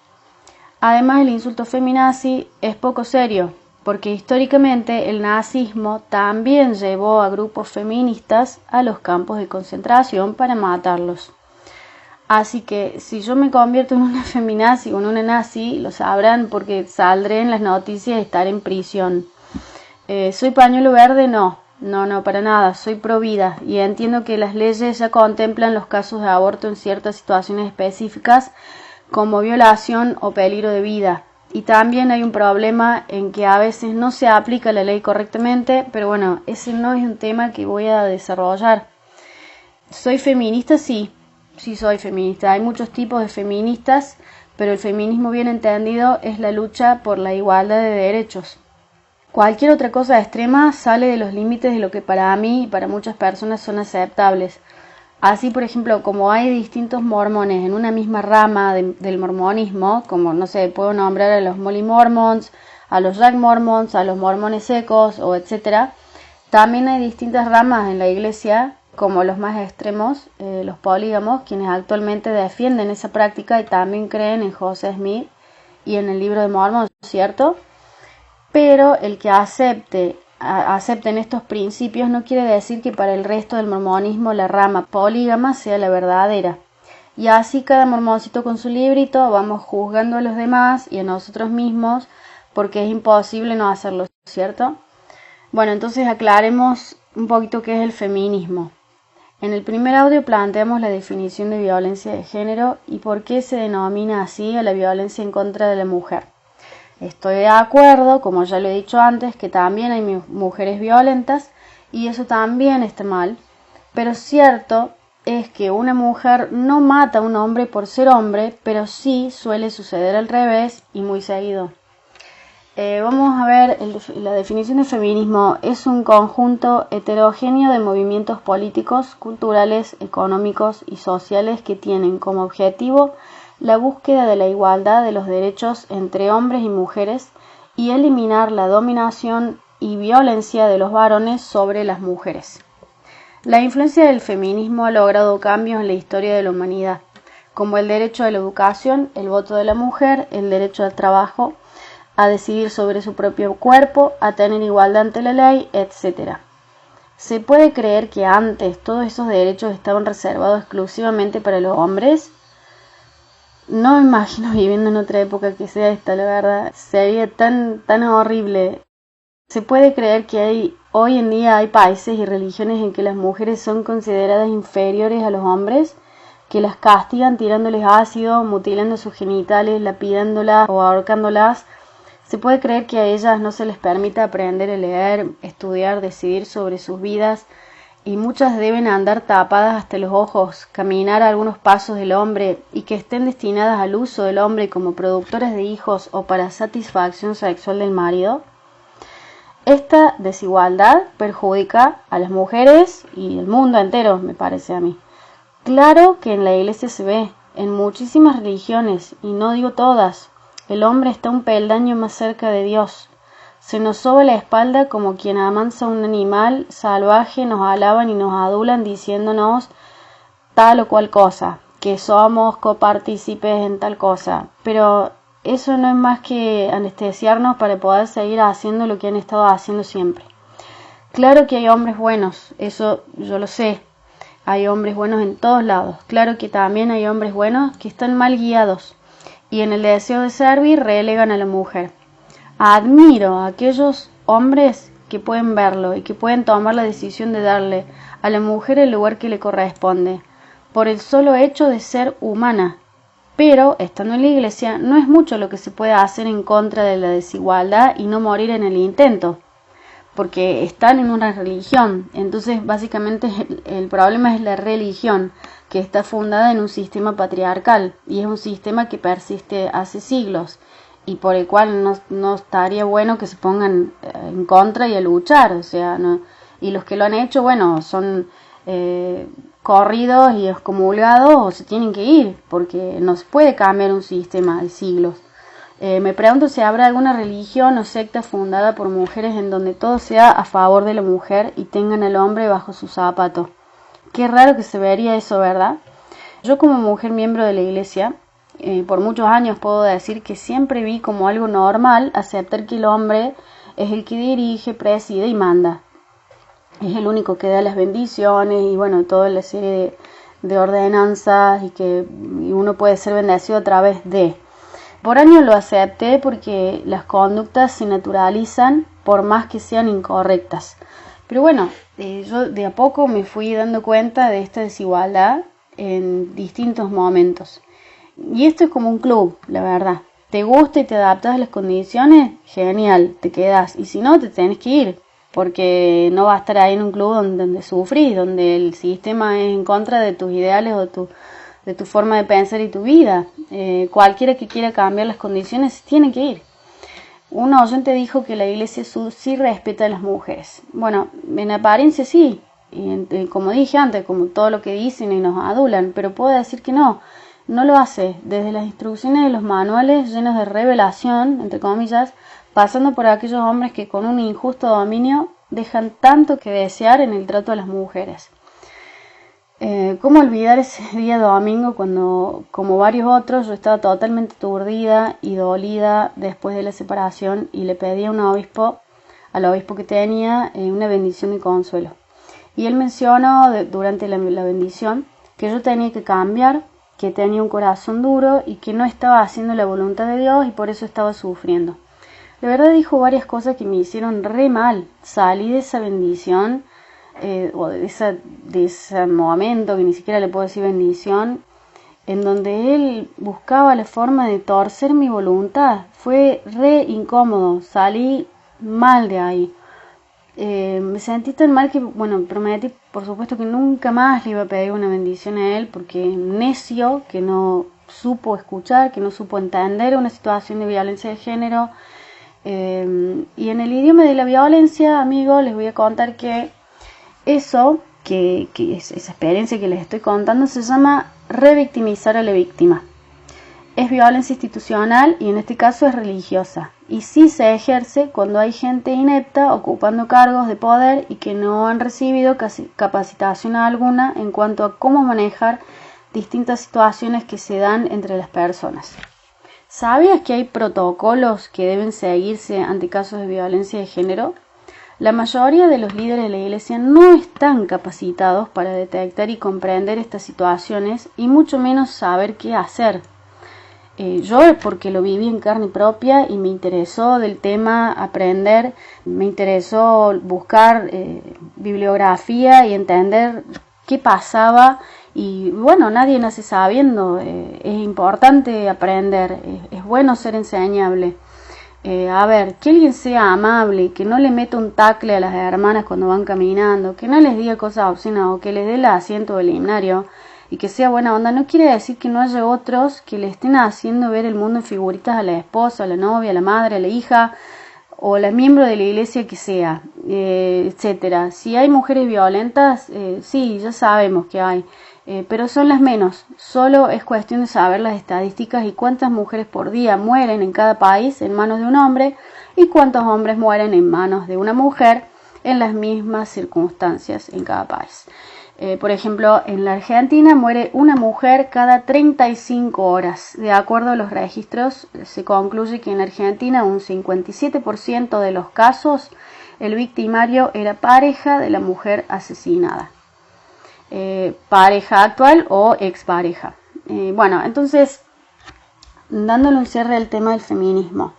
Además, el insulto feminazi es poco serio, porque históricamente el nazismo también llevó a grupos feministas a los campos de concentración para matarlos. Así que si yo me convierto en una feminazi o en una nazi, lo sabrán porque saldré en las noticias de estar en prisión. ¿Soy pañuelo verde? No, para nada, soy pro vida y entiendo que las leyes ya contemplan los casos de aborto en ciertas situaciones específicas como violación o peligro de vida. Y también hay un problema en que a veces no se aplica la ley correctamente, pero bueno, ese no es un tema que voy a desarrollar. ¿Soy feminista? Sí soy feminista. Hay muchos tipos de feministas, pero el feminismo bien entendido es la lucha por la igualdad de derechos. Cualquier otra cosa extrema sale de los límites de lo que para mí y para muchas personas son aceptables. Así, por ejemplo, como hay distintos mormones en una misma rama del mormonismo, como, no sé, puedo nombrar a los Molly Mormons, a los Jack Mormons, a los mormones secos, o etcétera, también hay distintas ramas en la iglesia, como los más extremos, los polígamos, quienes actualmente defienden esa práctica y también creen en Joseph Smith y en el libro de Mormon, ¿cierto? Pero el que acepten estos principios no quiere decir que para el resto del mormonismo la rama polígama sea la verdadera. Y así cada mormoncito con su librito vamos juzgando a los demás y a nosotros mismos porque es imposible no hacerlo, ¿cierto? Bueno, entonces aclaremos un poquito qué es el feminismo. En el primer audio planteamos la definición de violencia de género y por qué se denomina así a la violencia en contra de la mujer. Estoy de acuerdo, como ya lo he dicho antes, que también hay mujeres violentas y eso también está mal, pero cierto es que una mujer no mata a un hombre por ser hombre, pero sí suele suceder al revés y muy seguido. Vamos a ver la definición de feminismo. Es un conjunto heterogéneo de movimientos políticos, culturales, económicos y sociales que tienen como objetivo la búsqueda de la igualdad de los derechos entre hombres y mujeres y eliminar la dominación y violencia de los varones sobre las mujeres. La influencia del feminismo ha logrado cambios en la historia de la humanidad, como el derecho a la educación, el voto de la mujer, el derecho al trabajo, a decidir sobre su propio cuerpo, a tener igualdad ante la ley, etc. ¿Se puede creer que antes todos esos derechos estaban reservados exclusivamente para los hombres? No me imagino viviendo en otra época que sea esta, la verdad. Sería tan horrible. ¿Se puede creer que hoy en día hay países y religiones en que las mujeres son consideradas inferiores a los hombres? Que las castigan tirándoles ácido, mutilando sus genitales, lapidándolas o ahorcándolas. ¿Se puede creer que a ellas no se les permita aprender a leer, estudiar, decidir sobre sus vidas? Y muchas deben andar tapadas hasta los ojos, caminar algunos pasos del hombre y que estén destinadas al uso del hombre como productoras de hijos o para satisfacción sexual del marido. Esta desigualdad perjudica a las mujeres y el mundo entero, me parece a mí. Claro que en la iglesia se ve, en muchísimas religiones, y no digo todas, el hombre está un peldaño más cerca de Dios. Se nos soba la espalda como quien amansa un animal salvaje, nos alaban y nos adulan diciéndonos tal o cual cosa, que somos copartícipes en tal cosa, pero eso no es más que anestesiarnos para poder seguir haciendo lo que han estado haciendo siempre. Claro que hay hombres buenos, eso yo lo sé, hay hombres buenos en todos lados, claro que también hay hombres buenos que están mal guiados y en el deseo de servir relegan a la mujer. Admiro a aquellos hombres que pueden verlo y que pueden tomar la decisión de darle a la mujer el lugar que le corresponde, por el solo hecho de ser humana. Pero, estando en la iglesia, no es mucho lo que se puede hacer en contra de la desigualdad y no morir en el intento, porque están en una religión. Entonces, básicamente, el problema es la religión, que está fundada en un sistema patriarcal, y es un sistema que persiste hace siglos, y por el cual no estaría bueno que se pongan en contra y a luchar, o sea, no, y los que lo han hecho, bueno, son corridos y excomulgados o se tienen que ir, porque no se puede cambiar un sistema de siglos. Me pregunto si habrá alguna religión o secta fundada por mujeres en donde todo sea a favor de la mujer y tengan al hombre bajo sus zapatos. Qué raro que se vería eso, ¿verdad? Yo como mujer miembro de la iglesia, por muchos años puedo decir que siempre vi como algo normal aceptar que el hombre es el que dirige, preside y manda. Es el único que da las bendiciones y bueno, toda la serie de ordenanzas y uno puede ser bendecido a través de. Por años lo acepté porque las conductas se naturalizan por más que sean incorrectas. Pero bueno, yo de a poco me fui dando cuenta de esta desigualdad en distintos momentos. Y esto es como un club, la verdad. ¿Te gusta y te adaptas a las condiciones? Genial, te quedas. Y si no, te tenés que ir, porque no vas a estar ahí en un club donde sufrís, donde el sistema es en contra de tus ideales o de tu forma de pensar y tu vida. Cualquiera que quiera cambiar las condiciones tiene que ir. Un oyente dijo que la iglesia sí respeta a las mujeres. Bueno, en apariencia sí, y como dije antes, como todo lo que dicen y nos adulan, pero puedo decir que no lo hace. Desde las instrucciones de los manuales llenos de revelación, entre comillas, pasando por aquellos hombres que con un injusto dominio dejan tanto que desear en el trato a las mujeres. ¿Cómo olvidar ese día domingo cuando, como varios otros, yo estaba totalmente aturdida y dolida después de la separación y le pedí al obispo que tenía, una bendición y consuelo? Y él mencionó durante la bendición que yo tenía que cambiar, que tenía un corazón duro y que no estaba haciendo la voluntad de Dios y por eso estaba sufriendo. La verdad dijo varias cosas que me hicieron re mal. Salí de esa bendición, o de ese momento, que ni siquiera le puedo decir bendición, en donde él buscaba la forma de torcer mi voluntad. Fue re incómodo, salí mal de ahí. Me sentí tan mal que, bueno, prometí por supuesto que nunca más le iba a pedir una bendición a él, porque necio, que no supo escuchar, que no supo entender una situación de violencia de género, Y en el idioma de la violencia, amigos, les voy a contar que eso, que esa experiencia que les estoy contando, se llama revictimizar a la víctima. Es violencia institucional y en este caso es religiosa. Y sí se ejerce cuando hay gente inepta ocupando cargos de poder y que no han recibido capacitación alguna en cuanto a cómo manejar distintas situaciones que se dan entre las personas. ¿Sabías que hay protocolos que deben seguirse ante casos de violencia de género? La mayoría de los líderes de la Iglesia no están capacitados para detectar y comprender estas situaciones y mucho menos saber qué hacer. Yo es porque lo viví en carne propia y me interesó del tema aprender, me interesó buscar bibliografía y entender qué pasaba. Y bueno, nadie nace sabiendo, es importante aprender, es bueno ser enseñable. A ver, que alguien sea amable, que no le meta un tacle a las hermanas cuando van caminando, que no les diga cosas obscenas o que les dé el asiento del himnario y que sea buena onda, no quiere decir que no haya otros que le estén haciendo ver el mundo en figuritas a la esposa, a la novia, a la madre, a la hija o a la miembro de la iglesia que sea, etcétera. Si hay mujeres violentas, sí, ya sabemos que hay. Pero son las menos, solo es cuestión de saber las estadísticas y cuántas mujeres por día mueren en cada país en manos de un hombre y cuántos hombres mueren en manos de una mujer en las mismas circunstancias en cada país. Por ejemplo, en la Argentina muere una mujer cada 35 horas. De acuerdo a los registros, se concluye que en Argentina un 57% de los casos el victimario era pareja de la mujer asesinada. Pareja actual o expareja. Bueno, entonces, dándole un cierre al tema del feminismo.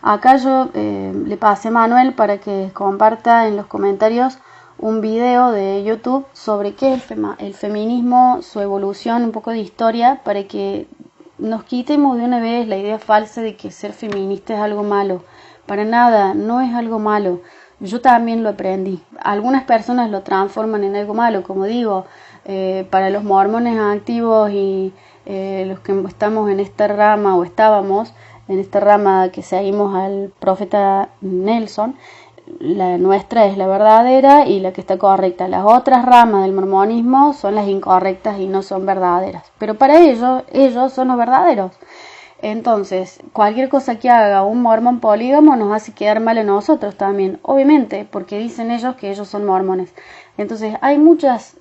Acá yo le pasé a Manuel para que comparta en los comentarios un video de YouTube sobre qué es el feminismo, su evolución, un poco de historia, para que nos quitemos de una vez la idea falsa de que ser feminista es algo malo. Para nada, no es algo malo. Yo también lo aprendí. Algunas personas lo transforman en algo malo, como digo, para los mormones activos y los que estamos en esta rama o estábamos en esta rama que seguimos al profeta Nelson, la nuestra es la verdadera y la que está correcta. Las otras ramas del mormonismo son las incorrectas y no son verdaderas. Pero para ellos son los verdaderos. Entonces, cualquier cosa que haga un mormón polígamo nos hace quedar mal a nosotros también, obviamente, porque dicen ellos que ellos son mormones. Entonces, hay muchas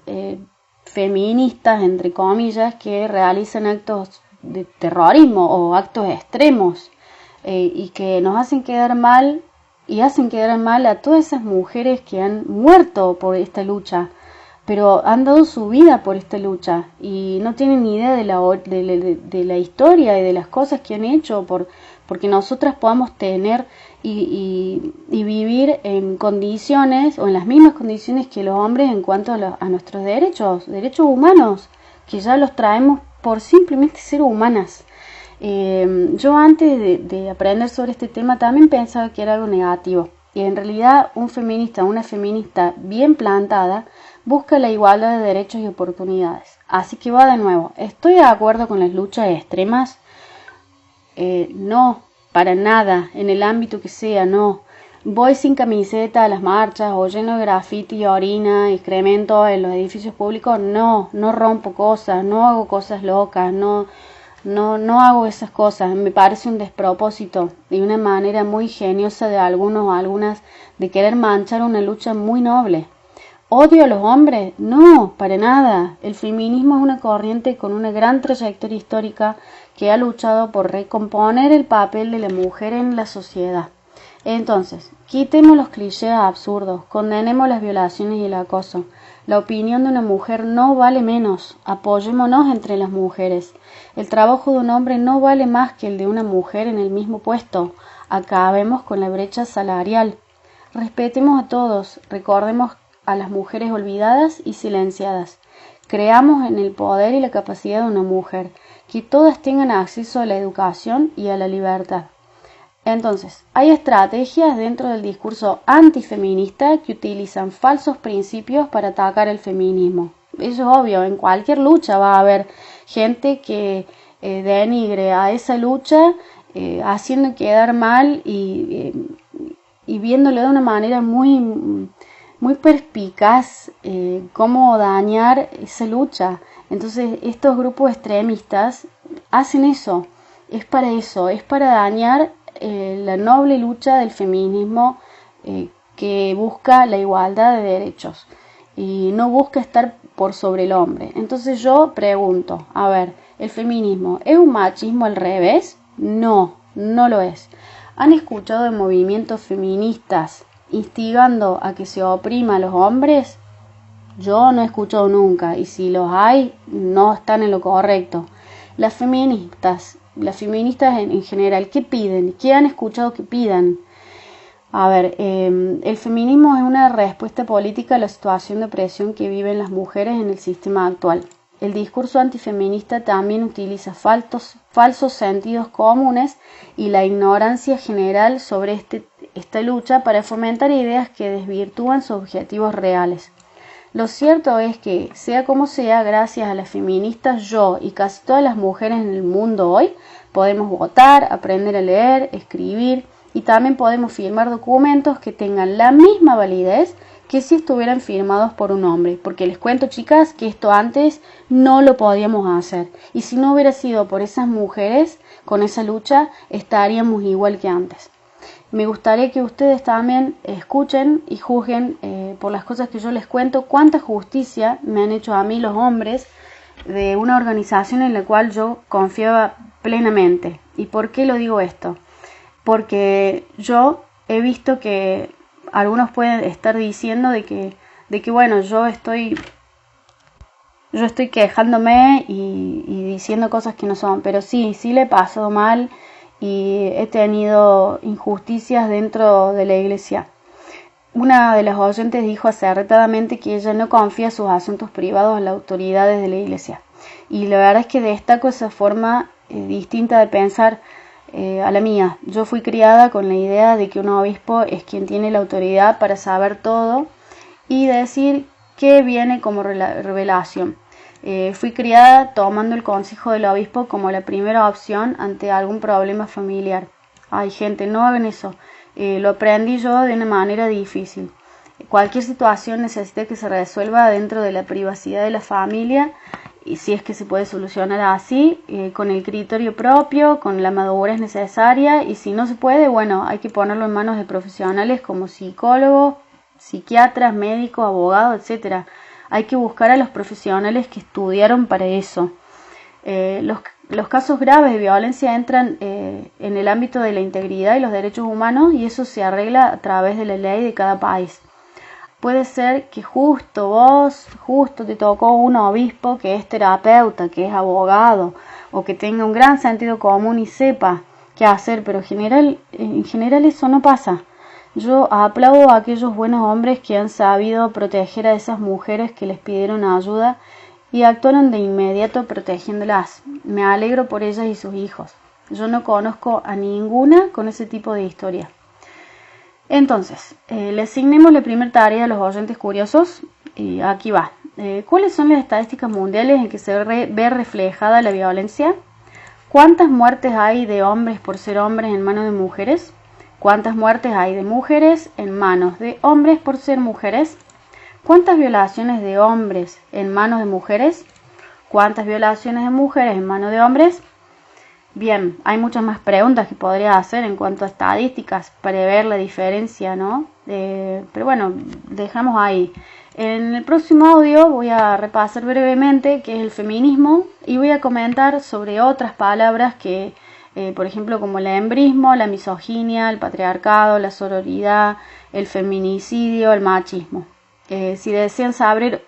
feministas, entre comillas, que realizan actos de terrorismo o actos extremos y que nos hacen quedar mal y hacen quedar mal a todas esas mujeres que han muerto por esta lucha, pero han dado su vida por esta lucha y no tienen ni idea de la historia y de las cosas que han hecho porque nosotras podamos tener y vivir en condiciones o en las mismas condiciones que los hombres en cuanto a nuestros derechos humanos, que ya los traemos por simplemente ser humanas. Yo antes de aprender sobre este tema también pensaba que era algo negativo y en realidad un feminista, una feminista bien plantada busca la igualdad de derechos y oportunidades. Así que va de nuevo, ¿estoy de acuerdo con las luchas extremas? No, para nada, en el ámbito que sea, no. Voy sin camiseta a las marchas o lleno de grafiti, orina, excremento en los edificios públicos, no rompo cosas, no hago cosas locas, no hago esas cosas. Me parece un despropósito y una manera muy ingeniosa de algunos o algunas de querer manchar una lucha muy noble. ¿Odio a los hombres? No, para nada. El feminismo es una corriente con una gran trayectoria histórica que ha luchado por recomponer el papel de la mujer en la sociedad. Entonces, quitemos los clichés absurdos, condenemos las violaciones y el acoso. La opinión de una mujer no vale menos, apoyémonos entre las mujeres. El trabajo de un hombre no vale más que el de una mujer en el mismo puesto. Acabemos con la brecha salarial. Respetemos a todos, recordemos a las mujeres olvidadas y silenciadas. Creamos en el poder y la capacidad de una mujer, que todas tengan acceso a la educación y a la libertad. Entonces, hay estrategias dentro del discurso antifeminista que utilizan falsos principios para atacar el feminismo. Eso es obvio, en cualquier lucha va a haber gente que denigre a esa lucha haciendo quedar mal y viéndole de una manera muy, muy perspicaz cómo dañar esa lucha. Entonces estos grupos extremistas hacen eso, es para dañar la noble lucha del feminismo que busca la igualdad de derechos y no busca estar por sobre el hombre. Entonces yo pregunto, a ver, ¿el feminismo es un machismo al revés? No, no lo es. ¿Han escuchado de movimientos feministas instigando a que se oprima a los hombres? Yo no he escuchado nunca, y si los hay, no están en lo correcto. Las feministas en general, ¿qué piden? ¿Qué han escuchado que pidan? A ver, el feminismo es una respuesta política a la situación de opresión que viven las mujeres en el sistema actual. El discurso antifeminista también utiliza falsos sentidos comunes y la ignorancia general sobre esta lucha para fomentar ideas que desvirtúan sus objetivos reales. Lo cierto es que, sea como sea, gracias a las feministas, yo y casi todas las mujeres en el mundo hoy podemos votar, aprender a leer, escribir y también podemos firmar documentos que tengan la misma validez que si estuvieran firmados por un hombre. Porque les cuento, chicas, que esto antes no lo podíamos hacer. Y si no hubiera sido por esas mujeres, con esa lucha, estaríamos igual que antes. Me gustaría que ustedes también escuchen y juzguen por las cosas que yo les cuento, cuánta justicia me han hecho a mí los hombres de una organización en la cual yo confiaba plenamente. ¿Y por qué lo digo esto? Porque yo he visto que algunos pueden estar diciendo de que bueno, yo estoy quejándome y diciendo cosas que no son, pero sí le he pasado mal y he tenido injusticias dentro de la iglesia. Una de las oyentes dijo acertadamente que ella no confía sus asuntos privados a las autoridades de la iglesia. Y la verdad es que destaco esa forma distinta de pensar a la mía. Yo fui criada con la idea de que un obispo es quien tiene la autoridad para saber todo y decir qué viene como revelación. Fui criada tomando el consejo del obispo como la primera opción ante algún problema familiar. Ay, gente, no hagan eso. Lo aprendí yo de una manera difícil. Cualquier situación necesita que se resuelva dentro de la privacidad de la familia y si es que se puede solucionar así, con el criterio propio, con la madurez necesaria, y si no se puede, bueno, hay que ponerlo en manos de profesionales como psicólogos, psiquiatras, médicos, abogados, etcétera. Hay que buscar a los profesionales que estudiaron para eso. Los casos graves de violencia entran en el ámbito de la integridad y los derechos humanos y eso se arregla a través de la ley de cada país. Puede ser que justo te tocó un obispo que es terapeuta, que es abogado o que tenga un gran sentido común y sepa qué hacer, pero en general eso no pasa. Yo aplaudo a aquellos buenos hombres que han sabido proteger a esas mujeres que les pidieron ayuda y actuaron de inmediato protegiéndolas. Me alegro por ellas y sus hijos. Yo no conozco a ninguna con ese tipo de historia. Entonces, le asignemos la primera tarea a los oyentes curiosos y aquí va. ¿Cuáles son las estadísticas mundiales en que se ve reflejada la violencia? ¿Cuántas muertes hay de hombres por ser hombres en manos de mujeres? ¿Cuántas muertes hay de mujeres en manos de hombres por ser mujeres? ¿Cuántas violaciones de hombres en manos de mujeres? ¿Cuántas violaciones de mujeres en manos de hombres? Bien, hay muchas más preguntas que podría hacer en cuanto a estadísticas para ver la diferencia, ¿no? Pero bueno, dejamos ahí. En el próximo audio voy a repasar brevemente qué es el feminismo y voy a comentar sobre otras palabras que, por ejemplo, como el embrismo, la misoginia, el patriarcado, la sororidad, el feminicidio, el machismo. Si desean saber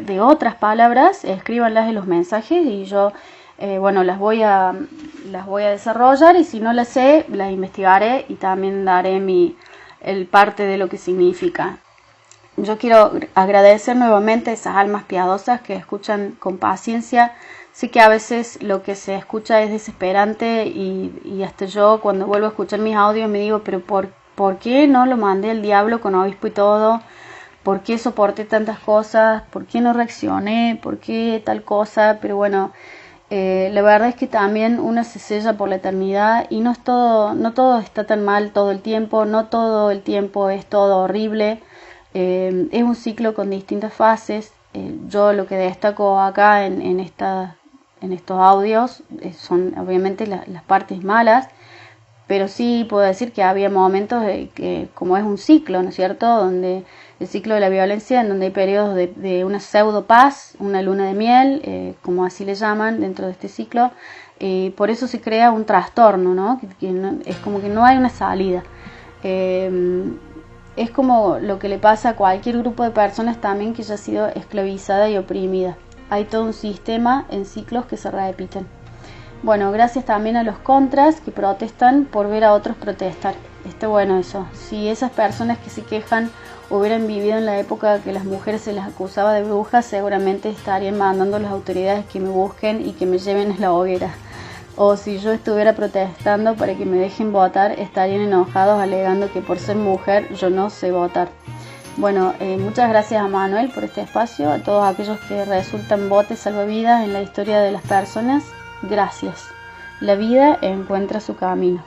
de otras palabras, escríbanlas en los mensajes y yo las voy a desarrollar y si no las sé, las investigaré y también daré el parte de lo que significa. Yo quiero agradecer nuevamente a esas almas piadosas que escuchan con paciencia. Sé que a veces lo que se escucha es desesperante y hasta yo cuando vuelvo a escuchar mis audios me digo, pero ¿por qué no lo mandé al diablo con obispo y todo? ¿Por qué soporté tantas cosas? ¿Por qué no reaccioné? ¿Por qué tal cosa? Pero bueno, La verdad es que también uno se sella por la eternidad y no todo está tan mal todo el tiempo, no todo el tiempo es todo horrible. Es un ciclo con distintas fases. Yo lo que destaco acá en estos audios son obviamente las partes malas, pero sí puedo decir que había momentos que, como es un ciclo, ¿no es cierto?, donde el ciclo de la violencia, en donde hay periodos de una pseudo paz, una luna de miel, como así le llaman dentro de este ciclo, por eso se crea un trastorno, ¿no? Es como que no hay una salida. Es como lo que le pasa a cualquier grupo de personas también que ya ha sido esclavizada y oprimida. Hay todo un sistema en ciclos que se repiten. Bueno, gracias también a los contras que protestan por ver a otros protestar. Está bueno eso. Si esas personas que se quejan hubieran vivido en la época que las mujeres se las acusaba de brujas, seguramente estarían mandando a las autoridades que me busquen y que me lleven a la hoguera. O si yo estuviera protestando para que me dejen votar, estarían enojados alegando que por ser mujer yo no sé votar. Bueno, muchas gracias a Manuel por este espacio, a todos aquellos que resultan botes salvavidas en la historia de las personas. Gracias. La vida encuentra su camino.